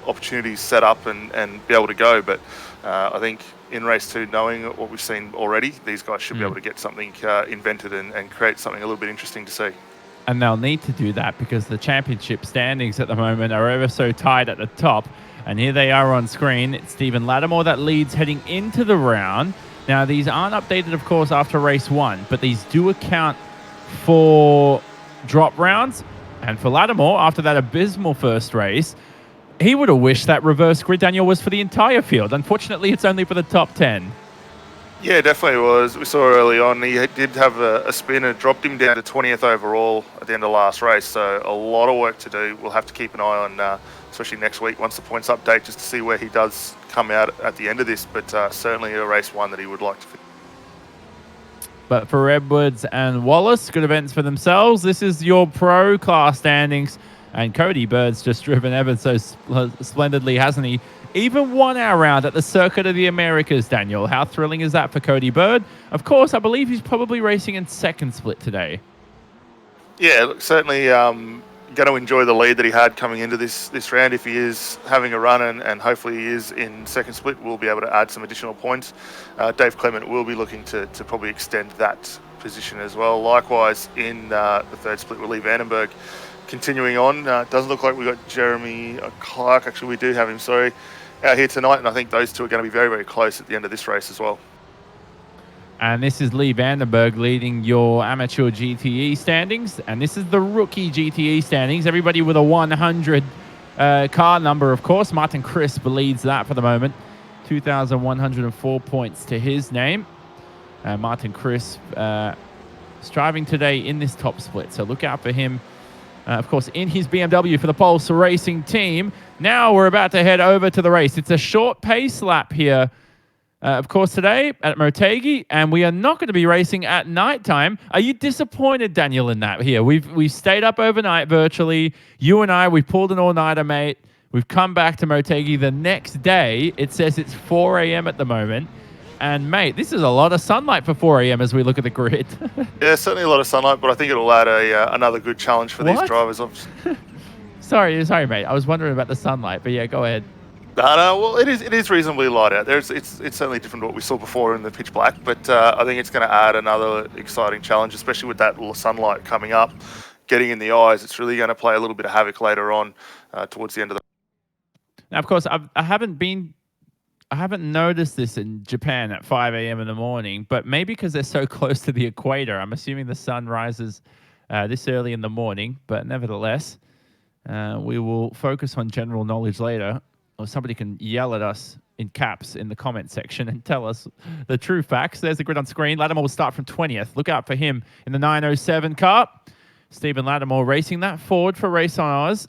opportunities set up and be able to go. But I think in race 2, knowing what we've seen already, these guys should be able to get something invented and create something a little bit interesting to see. And they'll need to do that because the championship standings at the moment are ever so tight at the top. And here they are on screen. It's Stephen Lattimore that leads heading into the round. Now, these aren't updated, of course, after race 1, but these do account for drop rounds. And for Lattimore, after that abysmal first race, he would have wished that reverse grid, Daniel, was for the entire field. Unfortunately, it's only for the top 10. Yeah, definitely was. We saw early on he did have a spin and dropped him down to 20th overall at the end of last race. So a lot of work to do. We'll have to keep an eye on, especially next week, once the points update, just to see where he does come out at the end of this. But certainly a race 1 that he would like to finish. But for Edwards and Wallace, good events for themselves. This is your pro class standings. And Cody Bird's just driven ever so splendidly, hasn't he? Even won our round at the Circuit of the Americas, Daniel. How thrilling is that for Cody Bird? Of course, I believe he's probably racing in second split today. Yeah, look, certainly going to enjoy the lead that he had coming into this round. If he is having a run and hopefully he is in second split, we'll be able to add some additional points. Dave Clement will be looking to probably extend that position as well. Likewise, in the third split, we'll leave Vandenberg continuing on. Doesn't look like we've got Jeremy Clark. Actually, we do have him, sorry, out here tonight. And I think those two are going to be very, very close at the end of this race as well. And this is Lee Vandenberg leading your amateur GTE standings. And this is the rookie GTE standings. Everybody with a 100 car number, of course. Martin Crisp leads that for the moment. 2,104 points to his name. Martin Crisp striving today in this top split. So look out for him. Of course, in his BMW for the Pulse Racing team. Now we're about to head over to the race. It's a short pace lap here, of course, today at Motegi, and we are not going to be racing at nighttime. Are you disappointed, Daniel, in that here? We've stayed up overnight virtually. You and I, we pulled an all-nighter, mate. We've come back to Motegi the next day. It says it's 4 a.m. at the moment. And, mate, this is a lot of sunlight for 4 a.m. as we look at the grid. Yeah, certainly a lot of sunlight, but I think it'll add another good challenge for these drivers. Sorry, mate. I was wondering about the sunlight, but yeah, go ahead. No, well, it is reasonably light out there. It's certainly different to what we saw before in the pitch black, but I think it's going to add another exciting challenge, especially with that little sunlight coming up, getting in the eyes. It's really going to play a little bit of havoc later on towards the end of the. Now, of course, I haven't noticed this in Japan at 5 a.m. in the morning, but maybe because they're so close to the equator. I'm assuming the sun rises this early in the morning, but nevertheless, we will focus on general knowledge later, or somebody can yell at us in caps in the comment section and tell us the true facts. There's the grid on screen. Lattimore will start from 20th. Look out for him in the 907 car. Stephen Lattimore racing that forward for Race on Oz.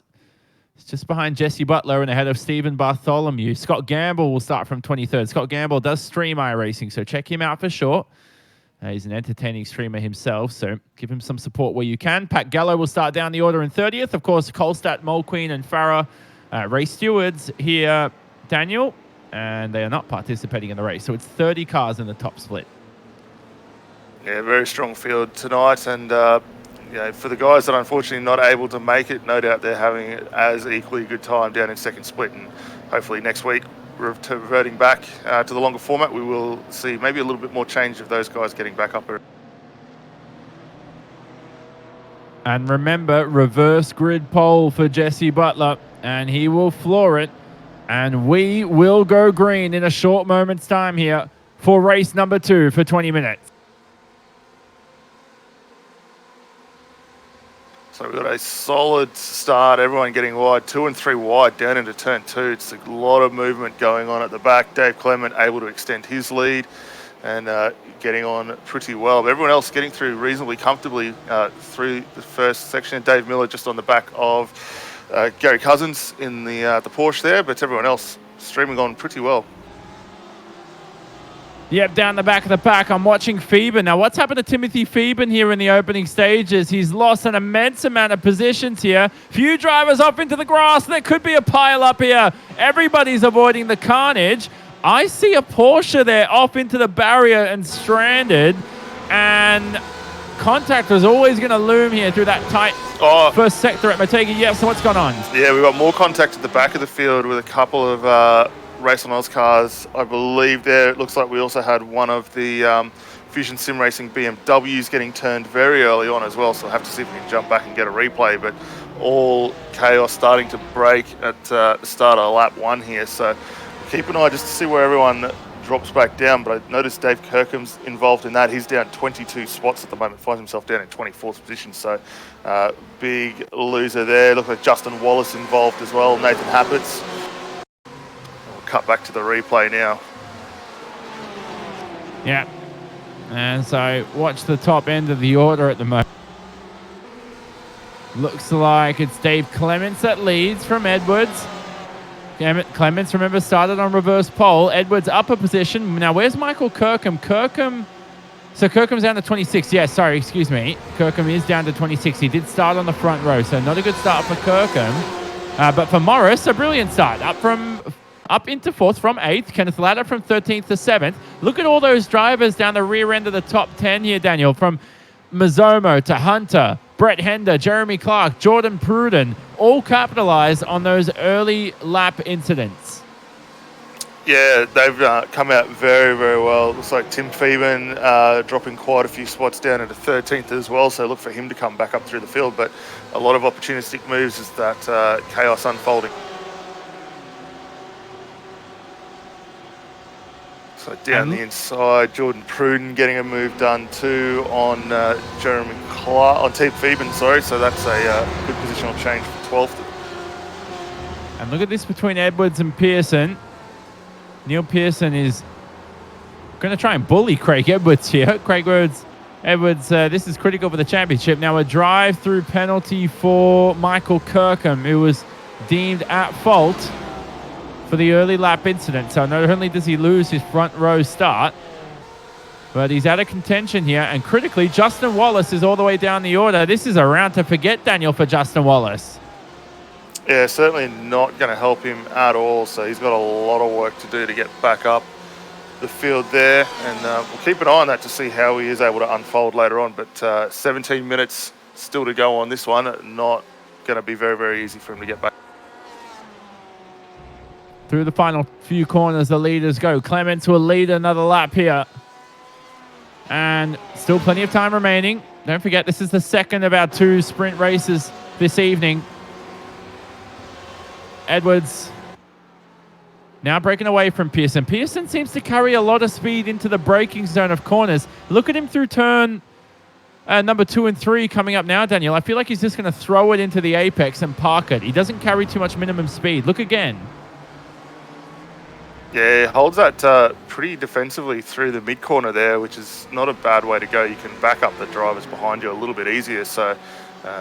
It's just behind Jesse Butler and ahead of Stephen Bartholomew. Scott Gamble will start from 23rd. Scott Gamble does stream iRacing, so check him out for sure. He's an entertaining streamer himself, so give him some support where you can. Pat Gallo will start down the order in 30th. Of course, Kolstad, Mulqueen, and Farah race stewards here, Daniel, and they are not participating in the race. So it's 30 cars in the top split. Yeah, very strong field tonight, and for the guys that are unfortunately not able to make it, no doubt they're having as equally good time down in second split, and hopefully next week, reverting back to the longer format, we will see maybe a little bit more change of those guys getting back up. And remember, reverse grid pole for Jesse Butler, and he will floor it, and we will go green in a short moment's time here for race number 2 for 20 minutes. So we've got a solid start, everyone getting wide, 2 and 3 wide down into turn 2. It's a lot of movement going on at the back. Dave Clement able to extend his lead and getting on pretty well. But everyone else getting through reasonably comfortably through the first section. Dave Miller just on the back of Gary Cousins in the Porsche there, but everyone else streaming on pretty well. Yep, down the back of the pack, I'm watching Phoeben. Now, what's happened to Timothy Phoeben here in the opening stages? He's lost an immense amount of positions here. Few drivers off into the grass. There could be a pile up here. Everybody's avoiding the carnage. I see a Porsche there off into the barrier and stranded. And contact was always going to loom here through that tight first sector at Motegi. Yeah, so what's going on? Yeah, we've got more contact at the back of the field with a couple of Race on Oz cars, I believe there. It looks like we also had one of the Fusion Sim Racing BMWs getting turned very early on as well, so we'll have to see if we can jump back and get a replay, but all chaos starting to break at the start of lap 1 here, so keep an eye just to see where everyone drops back down, but I noticed Dave Kirkham's involved in that. He's down 22 spots at the moment, finds himself down in 24th position, so big loser there. Looks like Justin Wallace involved as well, Nathan Happert's. Cut back to the replay now. Yeah. And so watch the top end of the order at the moment. Looks like it's Dave Clements that leads from Edwards. Clements, remember, started on reverse pole. Edwards upper position. Now, where's Michael Kirkham? So Kirkham's down to 26. Yeah, sorry, excuse me. Kirkham is down to 26. He did start on the front row, so not a good start for Kirkham. But for Morris, a brilliant start. Up into 4th from 8th. Kenneth Latta from 13th to 7th. Look at all those drivers down the rear end of the top 10 here, Daniel. From Mazzomo to Hunter, Brett Hender, Jeremy Clark, Jordan Pruden, all capitalized on those early lap incidents. Yeah, they've come out very, very well. Looks like Tim Phoeben dropping quite a few spots down into 13th as well, so look for him to come back up through the field. But a lot of opportunistic moves as that chaos unfolding. So down the inside, Jordan Pruden getting a move done too on Jeremy Clark, on Tim Phoeben, sorry. So that's a good positional change for 12th. And look at this between Edwards and Pearson. Neil Pearson is going to try and bully Craig Edwards here. Craig Edwards, this is critical for the championship. Now a drive-through penalty for Michael Kirkham, who was deemed at fault for the early lap incident. So not only does he lose his front row start, but he's out of contention here. And critically, Justin Wallace is all the way down the order. This is a round to forget, Daniel, for Justin Wallace. Yeah, certainly not going to help him at all. So he's got a lot of work to do to get back up the field there. And we'll keep an eye on that to see how he is able to unfold later on. But 17 minutes still to go on this one. Not going to be very, very easy for him to get back. Through the final few corners, the leaders go. Clements will lead another lap here. And still plenty of time remaining. Don't forget, this is the second of our 2 sprint races this evening. Edwards now breaking away from Pearson. Pearson seems to carry a lot of speed into the braking zone of corners. Look at him through turn number 2 and 3 coming up now, Daniel. I feel like he's just going to throw it into the apex and park it. He doesn't carry too much minimum speed. Look again. Yeah, holds that pretty defensively through the mid-corner there, which is not a bad way to go. You can back up the drivers behind you a little bit easier, so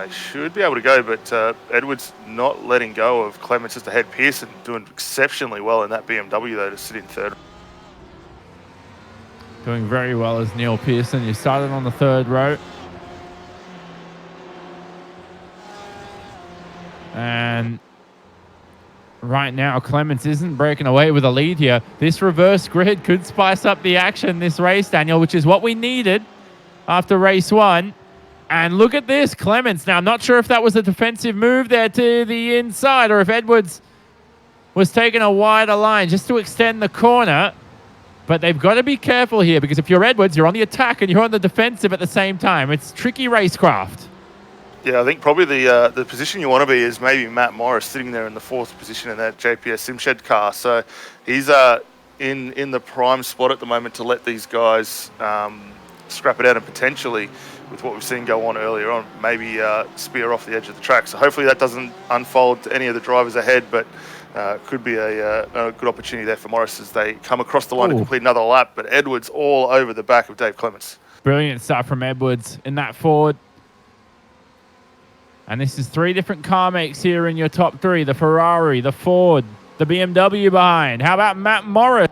should be able to go. But Edwards not letting go of Clements just ahead. Pearson doing exceptionally well in that BMW, though, to sit in third. Doing very well as Neil Pearson. You started on the third row. And right now, Clements isn't breaking away with a lead here. This reverse grid could spice up the action this race, Daniel, which is what we needed after race 1. And look at this, Clements. Now, I'm not sure if that was a defensive move there to the inside or if Edwards was taking a wider line just to extend the corner. But they've got to be careful here because if you're Edwards, you're on the attack and you're on the defensive at the same time. It's tricky racecraft. Yeah, I think probably the position you want to be is maybe Matt Morris sitting there in the 4th position in that JPS Simshed car. So he's in the prime spot at the moment to let these guys scrap it out and potentially, with what we've seen go on earlier on, maybe spear off the edge of the track. So hopefully that doesn't unfold to any of the drivers ahead, but could be a good opportunity there for Morris as they come across the line to complete another lap. But Edwards all over the back of Dave Clements. Brilliant stuff from Edwards in that Ford. And this is 3 different car makes here in your top 3. The Ferrari, the Ford, the BMW behind. How about Matt Morris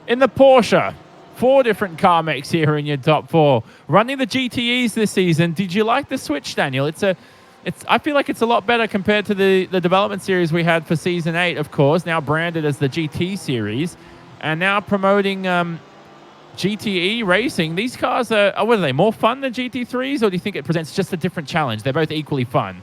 in the Porsche? 4 different car makes here in your top 4. Running the GTEs this season. Did you like the switch, Daniel? I feel like it's a lot better compared to the development series we had for Season 8, of course, now branded as the GT series, and now promoting GTE racing. These cars what are they, more fun than GT3s, or do you think it presents just a different challenge? They're both equally fun.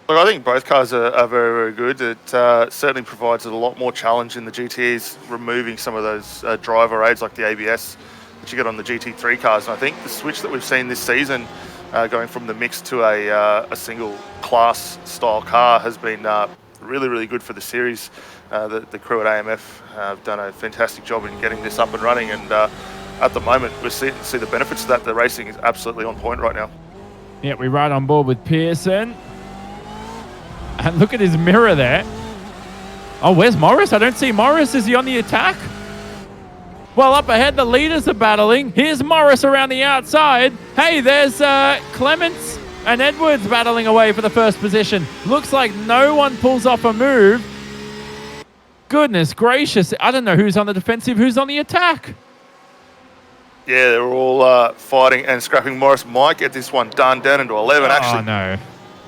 Look, I think both cars are very, very good. It certainly provides a lot more challenge in the GTEs, removing some of those driver aids like the ABS that you get on the GT3 cars. And I think the switch that we've seen this season, going from the mix to a single class style car, has been really, really good for the series. The crew at AMF have done a fantastic job in getting this up and running, and at the moment we see the benefits of that. The racing is absolutely on point right now. Yeah, we're right on board with Pearson. And look at his mirror there. Oh, where's Morris? I don't see Morris. Is he on the attack? Well, up ahead, the leaders are battling. Here's Morris around the outside. Hey, there's Clements and Edwards battling away for the first position. Looks like no one pulls off a move. Goodness gracious. I don't know who's on the defensive, who's on the attack. Yeah, they're all fighting and scrapping. Morris might get this one done down into 11. Actually, no.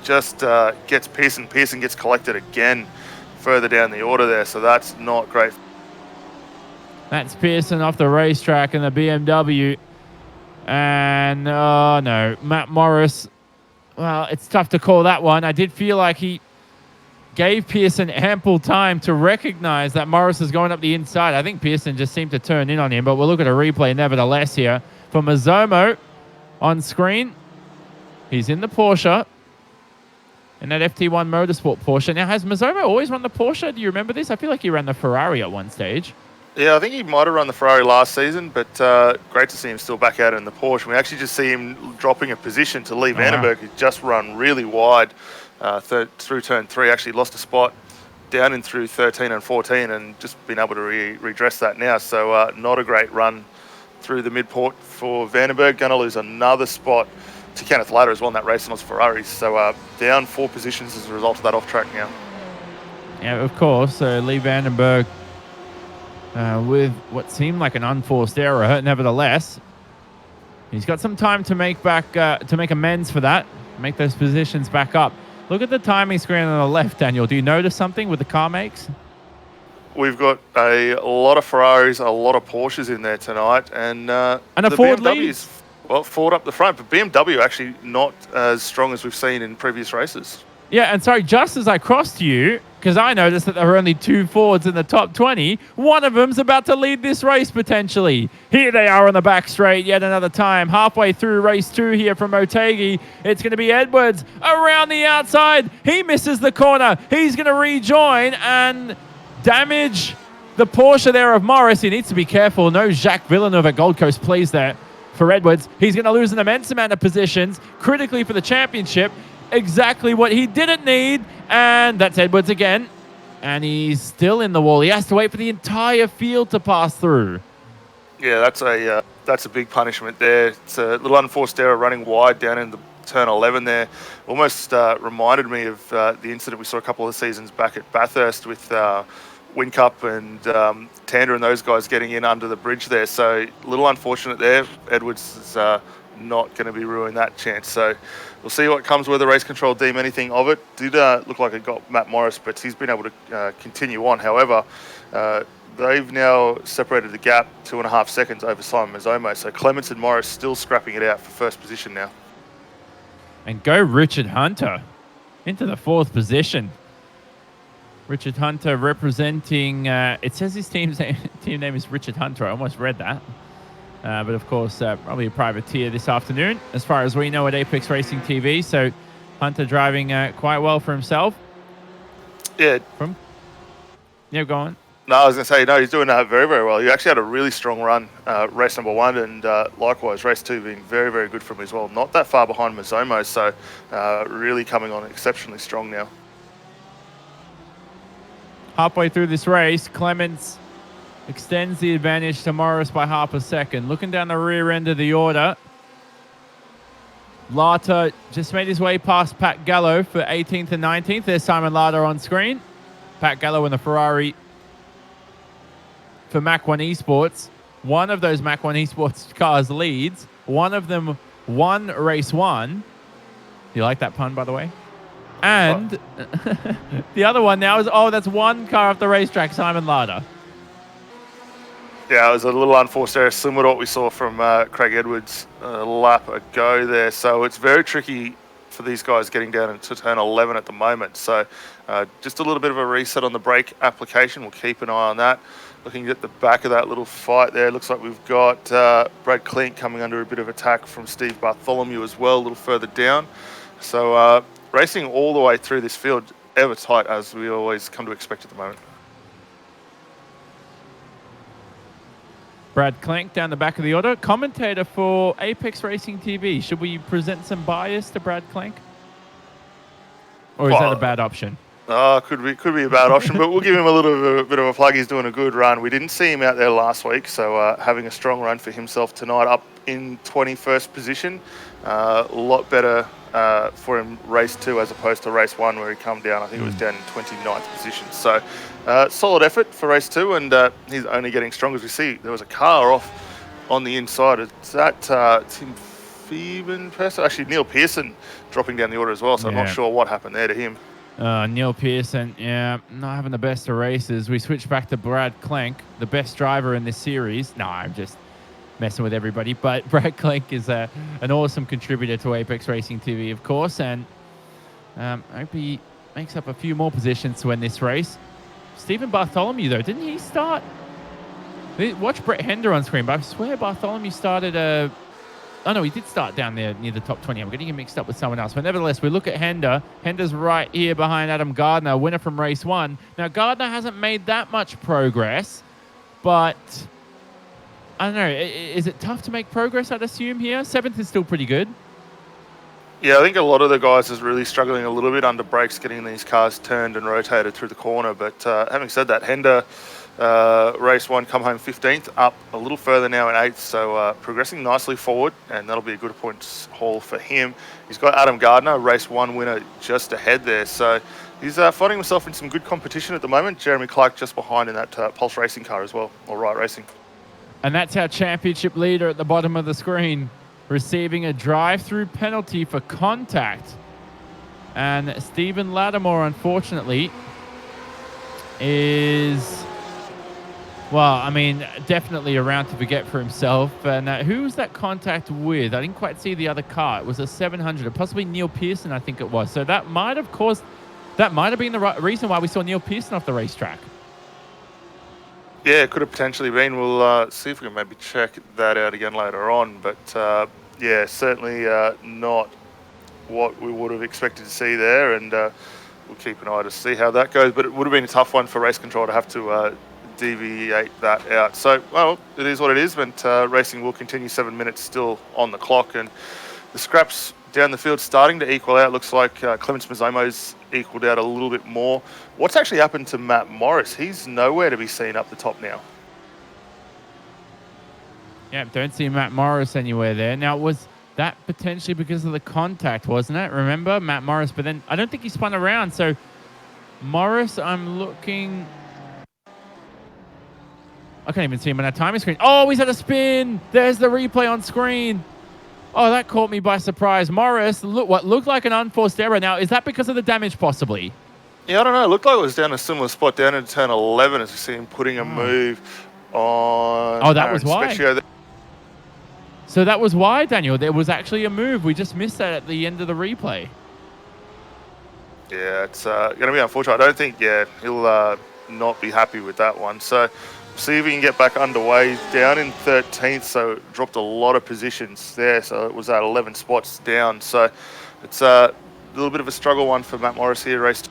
Just gets Pearson. Pearson gets collected again further down the order there, so that's not great. That's Pearson off the racetrack in the BMW. And, oh no, Matt Morris. Well, it's tough to call that one. I did feel like he gave Pearson ample time to recognize that Morris is going up the inside. I think Pearson just seemed to turn in on him, but we'll look at a replay nevertheless here. For Mazzomo on screen, he's in the Porsche. In that FT1 Motorsport Porsche. Now, has Mazzomo always run the Porsche? Do you remember this? I feel like he ran the Ferrari at one stage. Yeah, I think he might have run the Ferrari last season, but great to see him still back out in the Porsche. We actually just see him dropping a position to Lee Vandenberg, who's just run really wide through turn 3. Actually lost a spot down in through 13 and 14 and just been able to redress that now. So not a great run through the mid-port for Vandenberg. Going to lose another spot to Kenneth Latter as well in that race on those Ferraris. So down 4 positions as a result of that off-track now. Yeah, of course. So Lee Vandenberg with what seemed like an unforced error. Nevertheless, he's got some time to make amends for that, make those positions back up. Look at the timing screen on the left, Daniel. Do you notice something with the car makes? We've got a lot of Ferraris, a lot of Porsches in there tonight, and a the Ford BMWs, leads. well, Ford up the front, but BMW actually not as strong as we've seen in previous races. Yeah, and sorry, just as I crossed you, because I noticed that there were only 2 Fords in the top 20, one of them's about to lead this race potentially. Here they are on the back straight yet another time. Halfway through race 2 here from Motegi. It's going to be Edwards around the outside. He misses the corner. He's going to rejoin and damage the Porsche there of Morris. He needs to be careful. No Jacques Villeneuve at Gold Coast plays there for Edwards. He's going to lose an immense amount of positions, critically for the championship. Exactly what he didn't need, and that's Edwards again, and he's still in the wall. He has to wait for the entire field to pass through. Yeah, that's a big punishment there. It's a little unforced error running wide down in the turn 11 there. Almost reminded me of the incident we saw a couple of seasons back at Bathurst with Whincup and Tander and those guys getting in under the bridge there. So a little unfortunate there. Edwards is not going to be ruining that chance. So we'll see what comes, whether race control deem anything of it. Did look like it got Matt Morris, but he's been able to continue on. However, they've now separated the gap 2.5 seconds over Simon Mazomo. So Clements and Morris still scrapping it out for first position now. And go Richard Hunter into the 4th position. Richard Hunter representing, it says his team name is Richard Hunter. I almost read that. But of course, probably a privateer this afternoon, as far as we know at Apex Racing TV. So Hunter driving quite well for himself. Yeah. Yeah, go on. No, I was going to say, no, he's doing that very, very well. He actually had a really strong run, race number 1, and likewise, race 2 being very, very good for him as well. Not that far behind Mazomo, so really coming on exceptionally strong now. Halfway through this race, Clements extends the advantage to Morris by 0.5 second. Looking down the rear end of the order, Lata just made his way past Pat Gallo for 18th and 19th. There's Simon Lata on screen. Pat Gallo in the Ferrari for Mach 1 Esports. One of those Mach 1 Esports cars leads. One of them won race 1. You like that pun, by the way? And the other one now is, that's one car off the racetrack, Simon Lada. Yeah, it was a little unforced error, similar to what we saw from Craig Edwards a lap ago there. So it's very tricky for these guys getting down into turn 11 at the moment. So just a little bit of a reset on the brake application. We'll keep an eye on that. Looking at the back of that little fight there, looks like we've got Brad Klink coming under a bit of attack from Steve Bartholomew as well, a little further down. So racing all the way through this field, ever tight, as we always come to expect at the moment. Brad Clank down the back of the order. Commentator for Apex Racing TV. Should we present some bias to Brad Clank? Or is that a bad option? Could be a bad option, but we'll give him a bit of a plug. He's doing a good run. We didn't see him out there last week, so having a strong run for himself tonight, up in 21st position. A lot better for him race 2 as opposed to race 1 where he come down. I think it was down in 29th position. So solid effort for race 2, and he's only getting stronger. As we see, there was a car off on the inside. Is that Tim Phoeben person? Actually, Neil Pearson dropping down the order as well, so I'm not sure what happened there to him. Neil Pearson, not having the best of races. We switch back to Brad Clank, the best driver in this series. No, I'm just messing with everybody. But Brad Clank is an awesome contributor to Apex Racing TV, of course. And I hope he makes up a few more positions to win this race. Stephen Bartholomew, though, didn't he start? Watch Brett Hender on screen, but I swear Bartholomew started Oh, no, he did start down there near the top 20. I'm getting him mixed up with someone else. But nevertheless, we look at Hender. Hender's right here behind Adam Gardner, winner from race 1. Now, Gardner hasn't made that much progress, but I don't know. Is it tough to make progress, I'd assume, here? 7th is still pretty good. Yeah, I think a lot of the guys is really struggling a little bit under brakes, getting these cars turned and rotated through the corner. But having said that, Hender, race 1, come home 15th, up a little further now in 8th, so progressing nicely forward, and that'll be a good points haul for him. He's got Adam Gardner, race 1 winner, just ahead there, so he's finding himself in some good competition at the moment. Jeremy Clark just behind in that Pulse Racing car as well, or Right Racing. And that's our championship leader at the bottom of the screen, receiving a drive-through penalty for contact. And Stephen Lattimore, unfortunately, is... well, I mean, definitely a round to forget for himself. And who was that contact with? I didn't quite see the other car. It was a 700, possibly Neil Pearson, I think it was. So that might have been the reason why we saw Neil Pearson off the racetrack. Yeah, it could have potentially been. We'll see if we can maybe check that out again later on. But yeah, certainly not what we would have expected to see there. And we'll keep an eye to see how that goes. But it would have been a tough one for race control to have to deviate that out. So, well, it is what it is, but racing will continue. 7 minutes still on the clock, and the scraps down the field starting to equal out. Looks like Clements Mazomo's equaled out a little bit more. What's actually happened to Matt Morris? He's nowhere to be seen up the top now. Yeah, don't see Matt Morris anywhere there. Now, was that potentially because of the contact, wasn't it? Remember, Matt Morris, but then I don't think he spun around. So, Morris, I'm looking... I can't even see him on our timing screen. Oh, he's at a spin. There's the replay on screen. Oh, that caught me by surprise. Morris, look, what looked like an unforced error. Now, is that because of the damage possibly? Yeah, I don't know. It looked like it was down a similar spot down in turn 11 as you see him putting a move on. Oh, that was why. Specchio. So that was why, Daniel. There was actually a move. We just missed that at the end of the replay. Yeah, it's going to be unfortunate. I don't think, he'll not be happy with that one. So see if he can get back underway. Down in 13th, so dropped a lot of positions there. So it was at 11 spots down. So it's a little bit of a struggle one for Matt Morris here, race.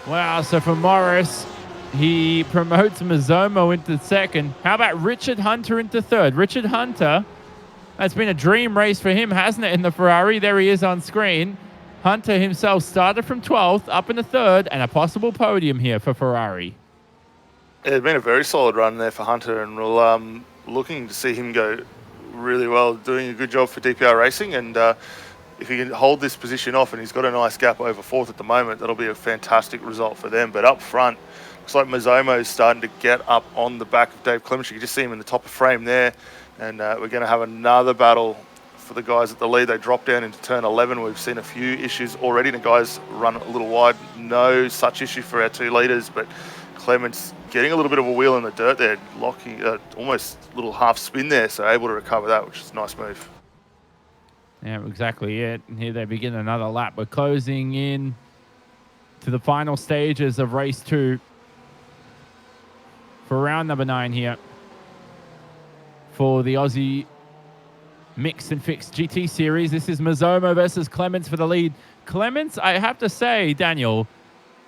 Wow, so for Morris, he promotes Mazomo into second. How about Richard Hunter into third? Richard Hunter, that's been a dream race for him, hasn't it, in the Ferrari? There he is on screen. Hunter himself started from 12th, up in the third, and a possible podium here for Ferrari. It's been a very solid run there for Hunter, and we're looking to see him go really well, doing a good job for DPR Racing, and if he can hold this position off, and he's got a nice gap over fourth at the moment, that'll be a fantastic result for them. But up front, looks like Mazomo is starting to get up on the back of Dave Clements. You can just see him in the top of frame there, and we're going to have another battle for the guys at the lead. They drop down into turn 11. We've seen a few issues already. The guys run a little wide. No such issue for our 2 leaders, but Clements getting a little bit of a wheel in the dirt there, locking almost a little half spin there, so able to recover that, which is a nice move. Yeah, exactly it. And here they begin another lap. We're closing in to the final stages of race 2 for round number 9 here for the Aussie Mixed and Fixed GT Series. This is Mazomo versus Clements for the lead. Clements, I have to say, Daniel,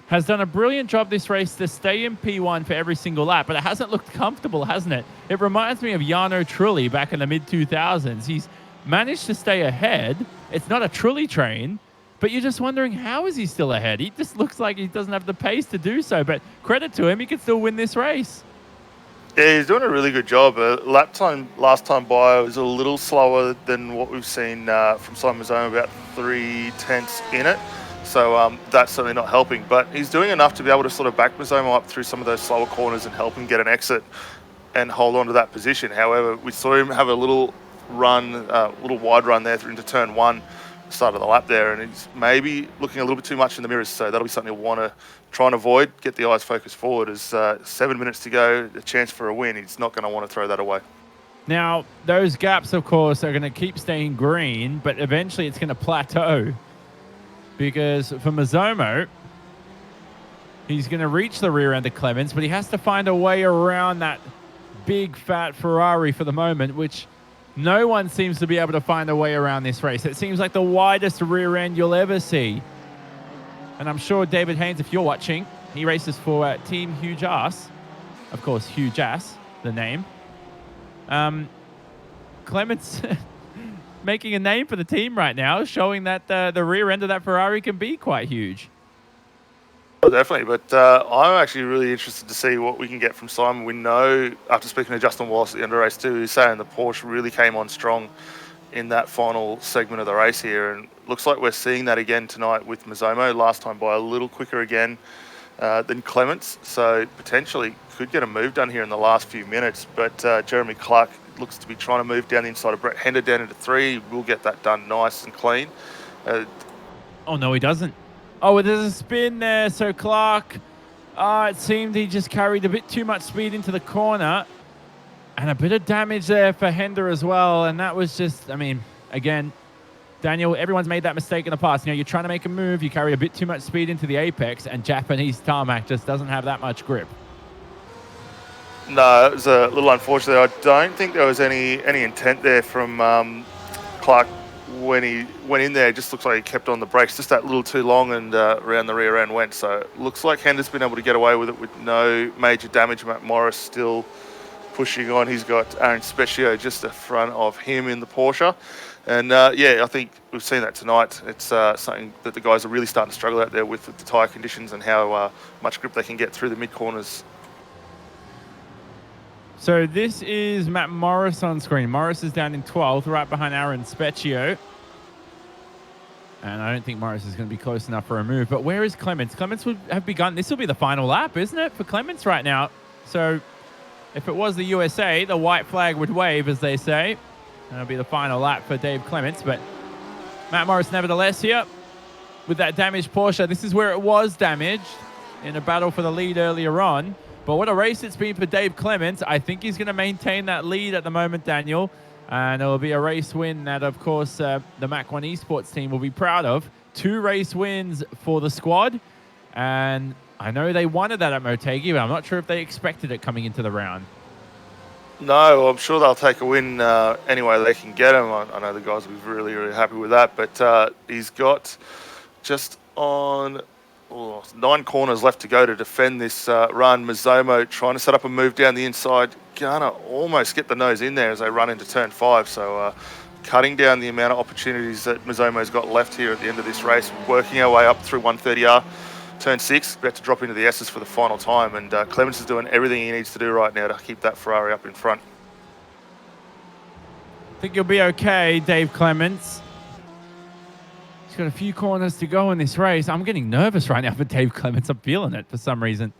has done a brilliant job this race to stay in P1 for every single lap, but it hasn't looked comfortable, hasn't it? It reminds me of Jarno Trulli back in the mid-2000s. He's managed to stay ahead. It's not a Trulli train, but you're just wondering, how is he still ahead? He just looks like he doesn't have the pace to do so, but credit to him, he can still win this race. Yeah, he's doing a really good job. Lap time last time by was a little slower than what we've seen from Simon Mazomo, about 3/10 in it. So that's certainly not helping, but he's doing enough to be able to sort of back Mazomo up through some of those slower corners and help him get an exit and hold on to that position. However, we saw him have a little wide run there through into turn 1, start of the lap there, and he's maybe looking a little bit too much in the mirrors, so that'll be something he'll want to try and avoid, get the eyes focused forward. As 7 minutes to go, a chance for a win, he's not going to want to throw that away. Now, those gaps, of course, are going to keep staying green, but eventually it's going to plateau. Because for Mazomo, he's going to reach the rear end of Clements, but he has to find a way around that big, fat Ferrari for the moment, which no one seems to be able to find a way around this race. It seems like the widest rear end you'll ever see. And I'm sure David Haynes, if you're watching, he races for Team Huge Ass. Of course, Huge Ass, the name. Clements making a name for the team right now, showing that the rear end of that Ferrari can be quite huge. Oh, definitely, but I'm actually really interested to see what we can get from Simon. We know, after speaking to Justin Wallace at the end of race 2, he's saying the Porsche really came on strong in that final segment of the race here, and looks like we're seeing that again tonight with Mazomo. Last time by a little quicker again than Clements, so potentially could get a move done here in the last few minutes, but Jeremy Clark looks to be trying to move down the inside of Brett Hender down into 3. We'll get that done nice and clean. Oh, no, he doesn't. Oh, there's a spin there. So Clark, it seemed he just carried a bit too much speed into the corner. And a bit of damage there for Hender as well. And that was just, I mean, again, Daniel, everyone's made that mistake in the past. You know, you're trying to make a move, you carry a bit too much speed into the apex, and Japanese tarmac just doesn't have that much grip. No, it was a little unfortunate. I don't think there was any intent there from Clark when he went in there. It just looks like he kept on the brakes just that little too long, and around the rear end went. So it looks like Hender's been able to get away with it with no major damage. Matt Morris still pushing on. He's got Aaron Specchio just in front of him in the Porsche. And yeah, I think we've seen that tonight. It's something that the guys are really starting to struggle out there with the tyre conditions and how much grip they can get through the mid-corners. So this is Matt Morris on screen. Morris is down in 12th, right behind Aaron Specchio. And I don't think Morris is going to be close enough for a move. But where is Clements? Clements would have begun. This will be the final lap, isn't it, for Clements right now? So if it was the USA, the white flag would wave, as they say. That'll be the final lap for Dave Clements. But Matt Morris, nevertheless, here with that damaged Porsche. This is where it was damaged in a battle for the lead earlier on. But what a race it's been for Dave Clements. I think he's going to maintain that lead at the moment, Daniel. And it will be a race win that, of course, the Mach 1 Esports team will be proud of. 2 race wins for the squad. And I know they wanted that at Motegi, but I'm not sure if they expected it coming into the round. No, I'm sure they'll take a win any way they can get him. I know the guys will be really, really happy with that. But he's got just on 9 corners left to go to defend this run. Mizomo trying to set up a move down the inside. Gonna almost get the nose in there as they run into turn 5. So cutting down the amount of opportunities that Mizomo's got left here at the end of this race. Working our way up through 130R. Turn 6, about to drop into the S's for the final time. And Clements is doing everything he needs to do right now to keep that Ferrari up in front. I think you'll be okay, Dave Clements. He's got a few corners to go in this race. I'm getting nervous right now for Dave Clements. I'm feeling it for some reason.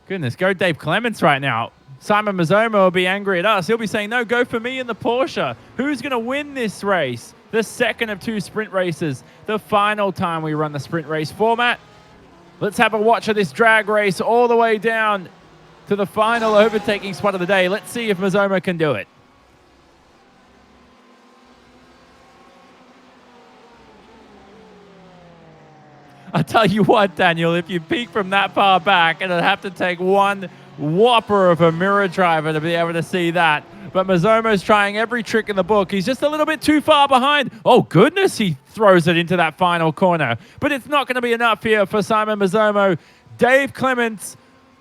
Goodness, go Dave Clements right now. Simon Mizomo will be angry at us. He'll be saying, no, go for me in the Porsche. Who's going to win this race? The second of 2 sprint races. The final time we run the sprint race format. Let's have a watch of this drag race all the way down to the final overtaking spot of the day. Let's see if Mizomo can do it. I tell you what, Daniel, if you peek from that far back, it'll have to take one whopper of a mirror driver to be able to see that. But Mizomo's trying every trick in the book. He's just a little bit too far behind. Oh, goodness, he throws it into that final corner. But it's not going to be enough here for Simon Mizomo. Dave Clements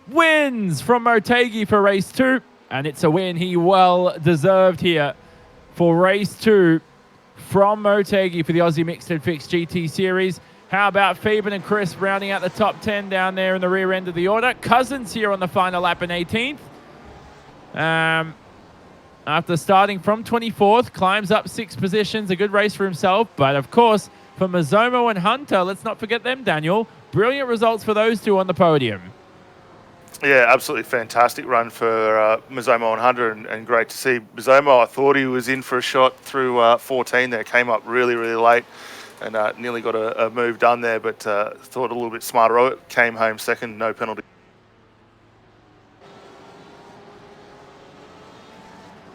wins from Motegi for race 2. And it's a win he well deserved here for race 2 from Motegi for the Aussie Mixed and Fixed GT Series. How about Fabian and Chris rounding out the top 10 down there in the rear end of the order? Cousins here on the final lap in 18th. After starting from 24th, climbs up 6 positions. A good race for himself. But, of course, for Mizomo and Hunter, let's not forget them, Daniel. Brilliant results for those 2 on the podium. Yeah, absolutely fantastic run for Mizomo and Hunter, and great to see. Mizomo, I thought he was in for a shot through 14 there. Came up really, really late. And nearly got a move done there, but thought a little bit smarter. Came home second, no penalty.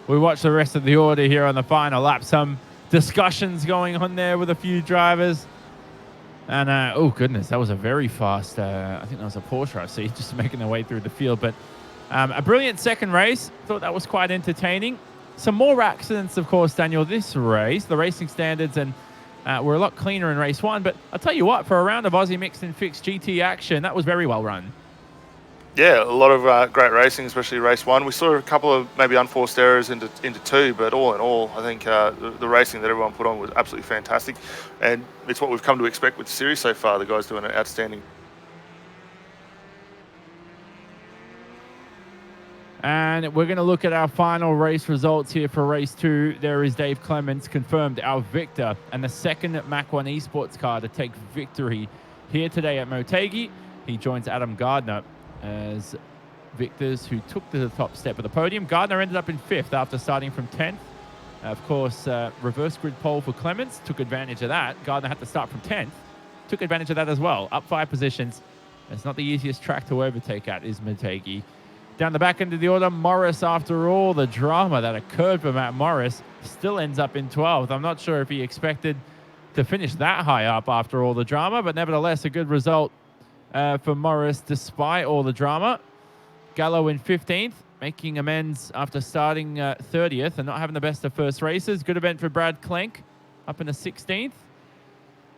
We watch the rest of the order here on the final lap. Some discussions going on there with a few drivers. And, oh, goodness, that was a very fast, I think that was a Porsche, I see, just making their way through the field. But a brilliant second race. Thought that was quite entertaining. Some more accidents, of course, Daniel, this race. The racing standards and were a lot cleaner in race 1, but I'll tell you what, for a round of Aussie Mixed and Fixed GT action, that was very well run. Yeah, a lot of great racing, especially race 1. We saw a couple of maybe unforced errors into 2, but all in all, I think the racing that everyone put on was absolutely fantastic, and it's what we've come to expect with the series so far. The guys doing an outstanding. And we're going to look at our final race results here for race 2. There is Dave Clements, confirmed our victor, and the second Mach 1 Esports car to take victory here today at Motegi. He joins Adam Gardner as victors who took the top step of the podium. Gardner ended up in 5th after starting from 10th. Of course, reverse grid pole for Clements, took advantage of that. Gardner had to start from 10th, took advantage of that as well. Up 5 positions. It's not the easiest track to overtake at, is Motegi. Down the back end of the order, Morris, after all the drama that occurred for Matt Morris, still ends up in 12th. I'm not sure if he expected to finish that high up after all the drama, but nevertheless, a good result for Morris despite all the drama. Gallo in 15th, making amends after starting 30th and not having the best of first races. Good event for Brad Klenk, up in the 16th. And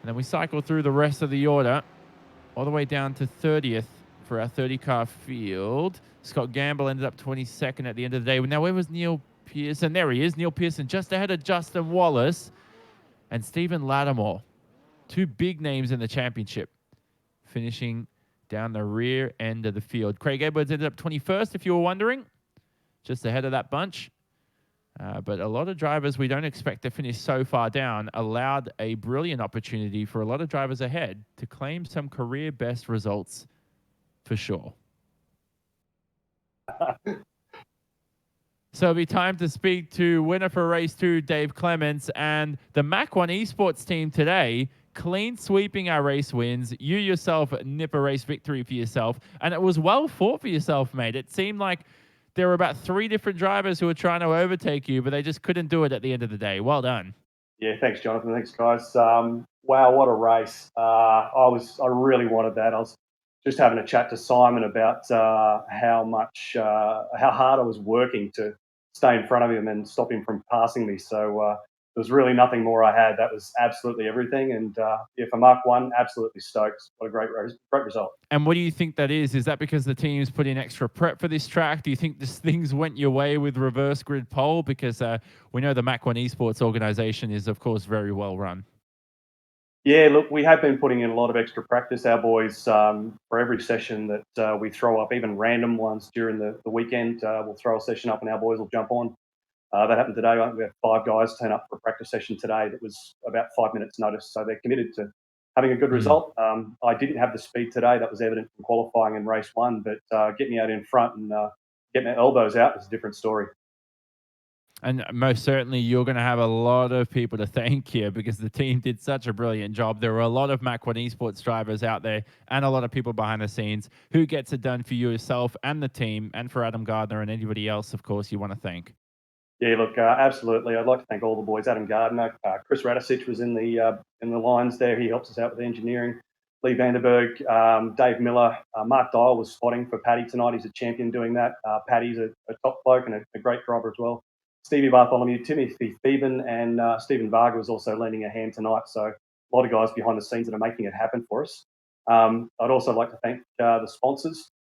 then we cycle through the rest of the order, all the way down to 30th for our 30-car field. Scott Gamble ended up 22nd at the end of the day. Now, where was Neil Pearson? There he is, Neil Pearson, just ahead of Justin Wallace and Stephen Lattimore. 2 big names in the championship, finishing down the rear end of the field. Craig Edwards ended up 21st, if you were wondering, just ahead of that bunch. But a lot of drivers we don't expect to finish so far down allowed a brilliant opportunity for a lot of drivers ahead to claim some career best results for sure. So it'll be time to speak to winner for race 2, Dave Clements, and the Mach 1 esports team today, clean sweeping our race wins. You yourself nip a race victory for yourself, and it was well fought for yourself, mate. It seemed like there were about 3 different drivers who were trying to overtake you, but they just couldn't do it at the end of the day. Well done. Yeah, thanks, Jonathan. Thanks, guys. Wow, what a race! I really wanted that. I was just having a chat to Simon about how hard I was working to stay in front of him and stop him from passing me. So there was really nothing more I had. That was absolutely everything. And for Mark 1, absolutely stoked. What a great result. And what do you think that is? Is that because the team's put in extra prep for this track? Do you think things went your way with reverse grid pole? Because we know the Mach 1 esports organization is, of course, very well run. Yeah, look, we have been putting in a lot of extra practice. Our boys, for every session that we throw up, even random ones during the weekend, we'll throw a session up and our boys will jump on. That happened today. We had 5 guys turn up for a practice session today that was about 5 minutes notice. So they're committed to having a good result. I didn't have the speed today. That was evident from qualifying in race 1, but getting out in front and getting our elbows out is a different story. And most certainly you're going to have a lot of people to thank here because the team did such a brilliant job. There were a lot of Mach 1 esports drivers out there and a lot of people behind the scenes who gets it done for you yourself and the team, and for Adam Gardner and anybody else, of course, you want to thank. Yeah, look, absolutely. I'd like to thank all the boys. Adam Gardner, Chris Radicic was in the lines there. He helps us out with the engineering. Lee Vanderberg, Dave Miller, Mark Dial was spotting for Paddy tonight. He's a champion doing that. Paddy's a top bloke and a great driver as well. Stevie Bartholomew, Timothy Theben, and Stephen Varga was also lending a hand tonight. So a lot of guys behind the scenes that are making it happen for us. I'd also like to thank the sponsors.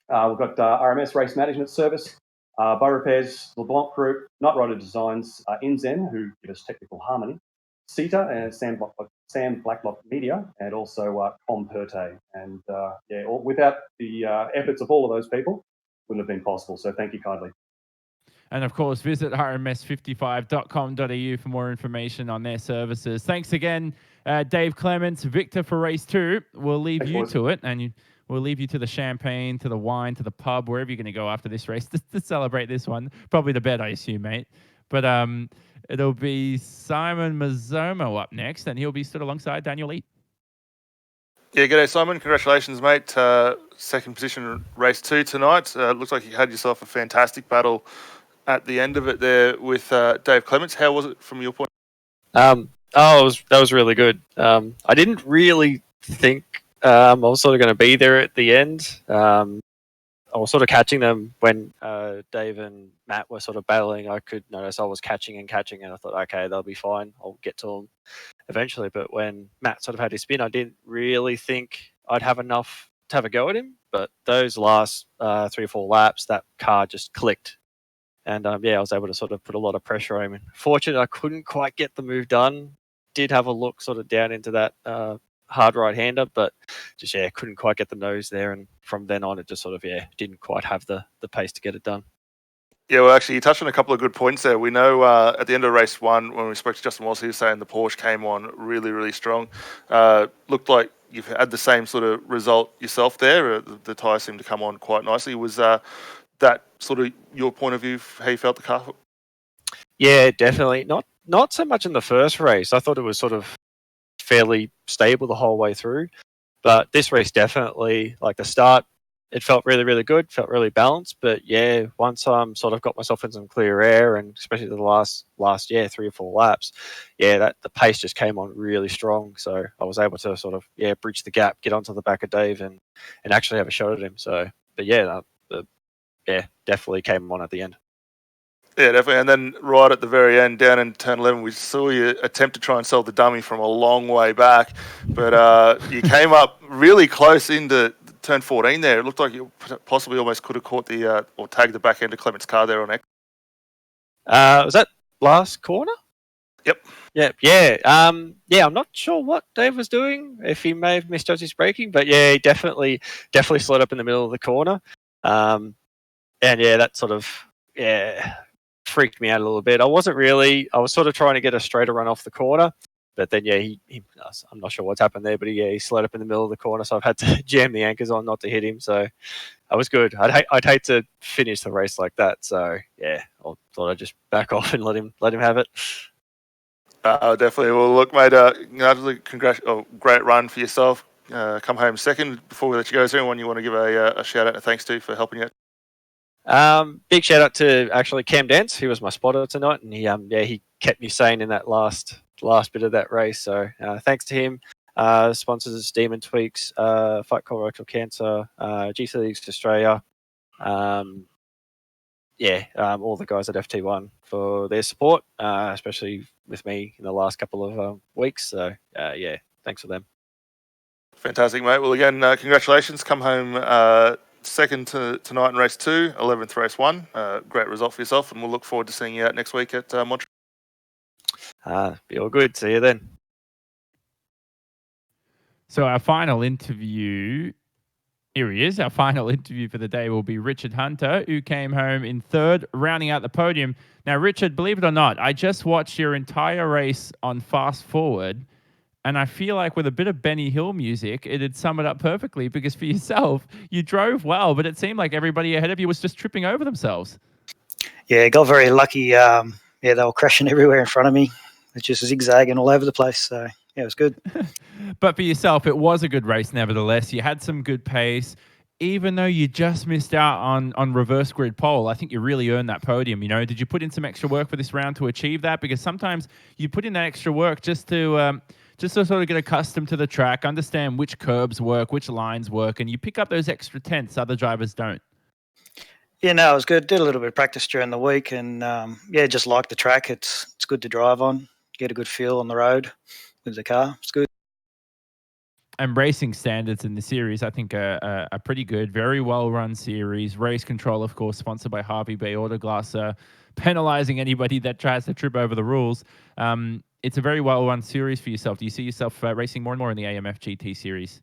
We've got RMS Race Management Service, Bow Repairs, LeBlanc Group, Night Rider Designs, Inzen, who give us technical harmony, CETA and Sam Blacklock Media, and also Comperte. And without the efforts of all of those people, wouldn't have been possible. So thank you kindly. And of course, visit rms55.com.au for more information on their services. Thanks again, Dave Clements, Victor for race 2. We'll leave you to it, and we'll leave you to the champagne, to the wine, to the pub, wherever you're going to go after this race to celebrate this one. Probably the bed, I assume, mate. But it'll be Simon Mazzomo up next, and he'll be stood alongside Daniel Lee. Yeah, g'day, Simon. Congratulations, mate. Second position race 2 tonight. Looks like you had yourself a fantastic battle at the end of it there with Dave Clements. How was it from your point? That was really good. I didn't really think I was sort of going to be there at the end. I was sort of catching them when Dave and Matt were sort of battling. I could notice I was catching, and I thought, okay, they'll be fine. I'll get to them eventually. But when Matt sort of had his spin, I didn't really think I'd have enough to have a go at him. But those last 3 or 4 laps, that car just clicked. And I was able to sort of put a lot of pressure on him. And fortunately, I couldn't quite get the move done. Did have a look sort of down into that hard right-hander, but just, couldn't quite get the nose there. And from then on, it just sort of, didn't quite have the pace to get it done. Yeah, well, actually, you touched on a couple of good points there. We know at the end of race 1, when we spoke to Justin Walsh, he was saying the Porsche came on really, really strong. Looked like you've had the same sort of result yourself there. The tyres seemed to come on quite nicely. Was that sort of your point of view, how you felt the car? Yeah, definitely. Not so much in the first race. I thought it was sort of fairly stable the whole way through. But this race definitely, like the start, it felt really, really good, felt really balanced. But once I sort of got myself in some clear air, and especially the last 3 or 4 laps, that the pace just came on really strong. So I was able to sort of bridge the gap, get onto the back of Dave, and actually have a shot at him. So, but definitely came on at the end. Yeah, definitely. And then right at the very end, down in turn 11, we saw you attempt to try and sell the dummy from a long way back, but you came up really close into turn 14 there. It looked like you possibly almost could have caught the or tagged the back end of Clement's car there on X. Was that last corner? Yep. Yeah. I'm not sure what Dave was doing, if he may have misjudged his braking, but he definitely slowed up in the middle of the corner. And that sort of freaked me out a little bit. I was sort of trying to get a straighter run off the corner, but then I'm not sure what's happened there, but he slid up in the middle of the corner, so I've had to jam the anchors on not to hit him. So that was good. I'd hate to finish the race like that. So yeah, I thought I'd just back off and let him have it. Definitely. Well, look, mate, great run for yourself. Come home second. Before we let you go, is there anyone you want to give a shout out and thanks to for helping you out? Big shout out to actually Cam Dance, who was my spotter tonight, and he kept me sane in that last bit of that race. So thanks to him. Sponsors Demon Tweaks, Fight Colorectal Cancer, GC Leagues Australia. All the guys at FT1 for their support, especially with me in the last couple of weeks. So, thanks for them. Fantastic, mate. Well, again, congratulations. Come home second tonight in race 2, 11th race 1. Great result for yourself, and we'll look forward to seeing you out next week at Montreal. Be all good. See you then. So our final interview... Here he is. Our final interview for the day will be Richard Hunter, who came home in third, rounding out the podium. Now, Richard, believe it or not, I just watched your entire race on fast forward, and I feel like with a bit of Benny Hill music, it'd sum it up perfectly, because for yourself, you drove well, but it seemed like everybody ahead of you was just tripping over themselves. Yeah, got very lucky. They were crashing everywhere in front of me. It's just zigzagging all over the place. So, yeah, it was good. But for yourself, it was a good race nevertheless. You had some good pace. Even though you just missed out on reverse grid pole, I think you really earned that podium. Did you put in some extra work for this round to achieve that? Because sometimes you put in that extra work just to sort of get accustomed to the track, understand which curbs work, which lines work, and you pick up those extra tenths other drivers don't. Yeah, no, it was good. Did a little bit of practice during the week, and just like the track. It's good to drive on, get a good feel on the road with the car. It's good. And racing standards in the series, I think, are pretty good. Very well-run series. Race Control, of course, sponsored by Harvey Bay Autoglass, penalizing anybody that tries to trip over the rules. It's a very well-run series for yourself. Do you see yourself racing more and more in the AMF GT series?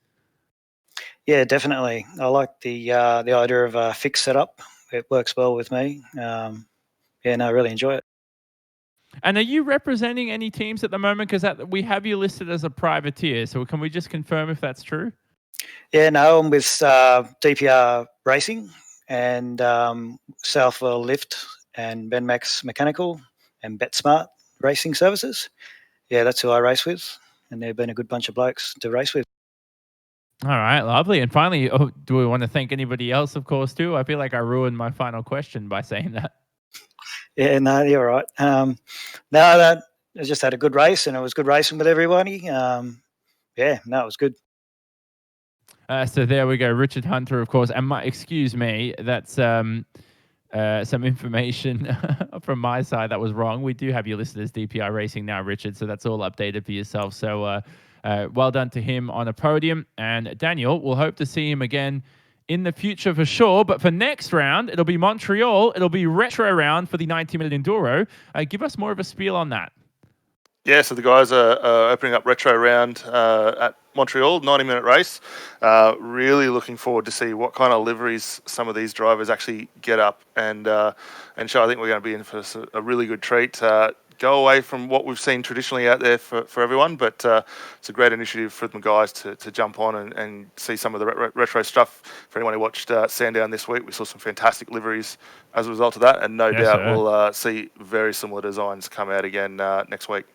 Yeah, definitely. I like the idea of a fixed setup. It works well with me. I really enjoy it. And are you representing any teams at the moment? Because we have you listed as a privateer. So can we just confirm if that's true? Yeah, no, I'm with DPR Racing and Southwell Lift and BenMax Mechanical and BetSmart Racing Services. Yeah, that's who I race with. And they've been a good bunch of blokes to race with. All right, lovely. And finally, do we want to thank anybody else, of course, too? I feel like I ruined my final question by saying that. Yeah, no, you're right. I just had a good race, and it was good racing with everybody. It was good. So there we go, Richard Hunter, of course. And excuse me, that's some information from my side that was wrong. We do have you listed as DPR Racing now, Richard, so that's all updated for yourself. So well done to him on a podium. And Daniel, we'll hope to see him again in the future for sure. But for next round, it'll be Montreal. It'll be retro round for the 90-minute Enduro. Give us more of a spiel on that. Yeah, so the guys are opening up retro round at Montreal, 90-minute race. Really looking forward to see what kind of liveries some of these drivers actually get up and show. I think we're going to be in for a really good treat. Go away from what we've seen traditionally out there for everyone, but it's a great initiative for the guys to jump on and see some of the retro stuff. For anyone who watched Sandown this week, we saw some fantastic liveries as a result of that, and no doubt we'll see very similar designs come out again next week.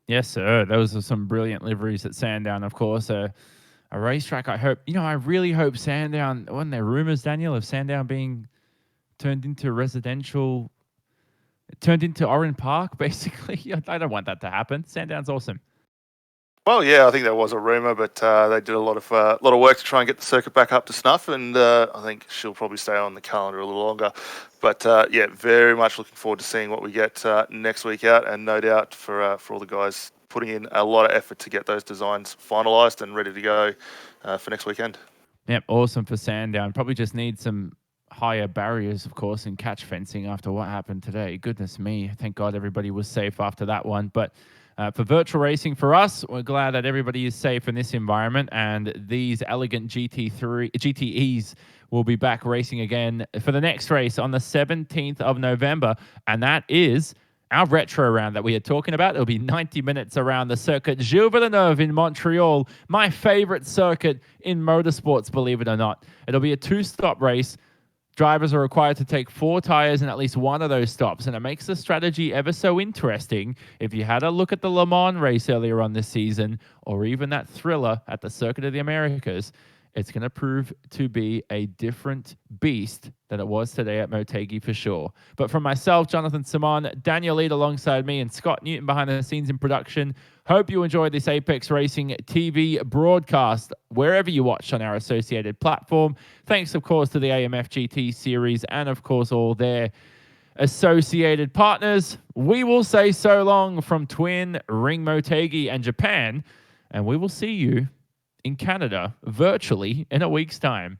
Yes, sir. Those are some brilliant liveries at Sandown, of course. A racetrack, I really hope Sandown, wasn't there rumours, Daniel, of Sandown being turned into residential... turned into Oran Park, basically. I don't want that to happen. Sandown's awesome. Well, yeah, I think there was a rumour, but they did a lot of work to try and get the circuit back up to snuff, and I think she'll probably stay on the calendar a little longer. But very much looking forward to seeing what we get next week out, and no doubt for all the guys putting in a lot of effort to get those designs finalised and ready to go for next weekend. Yep, awesome for Sandown. Probably just need some higher barriers, of course, and catch fencing after what happened today. Goodness me. Thank God everybody was safe after that one. But For virtual racing, for us, we're glad that everybody is safe in this environment, and these elegant GTEs will be back racing again for the next race on the 17th of November, and that is our retro round that we are talking about. It'll be 90 minutes around the circuit Gilles Villeneuve in Montreal, my favorite circuit in motorsports, believe it or not. It'll be a 2-stop race. Drivers are required to take 4 tires in at least one of those stops, and it makes the strategy ever so interesting. If you had a look at the Le Mans race earlier on this season, or even that thriller at the Circuit of the Americas, it's going to prove to be a different beast than it was today at Motegi for sure. But from myself, Jonathan Simon, Daniel Lead alongside me, and Scott Newton behind the scenes in production, hope you enjoyed this Apex Racing TV broadcast wherever you watch on our associated platform. Thanks, of course, to the AMF GT series and, of course, all their associated partners. We will say so long from Twin, Ring Motegi, and Japan, and we will see you in Canada virtually in a week's time.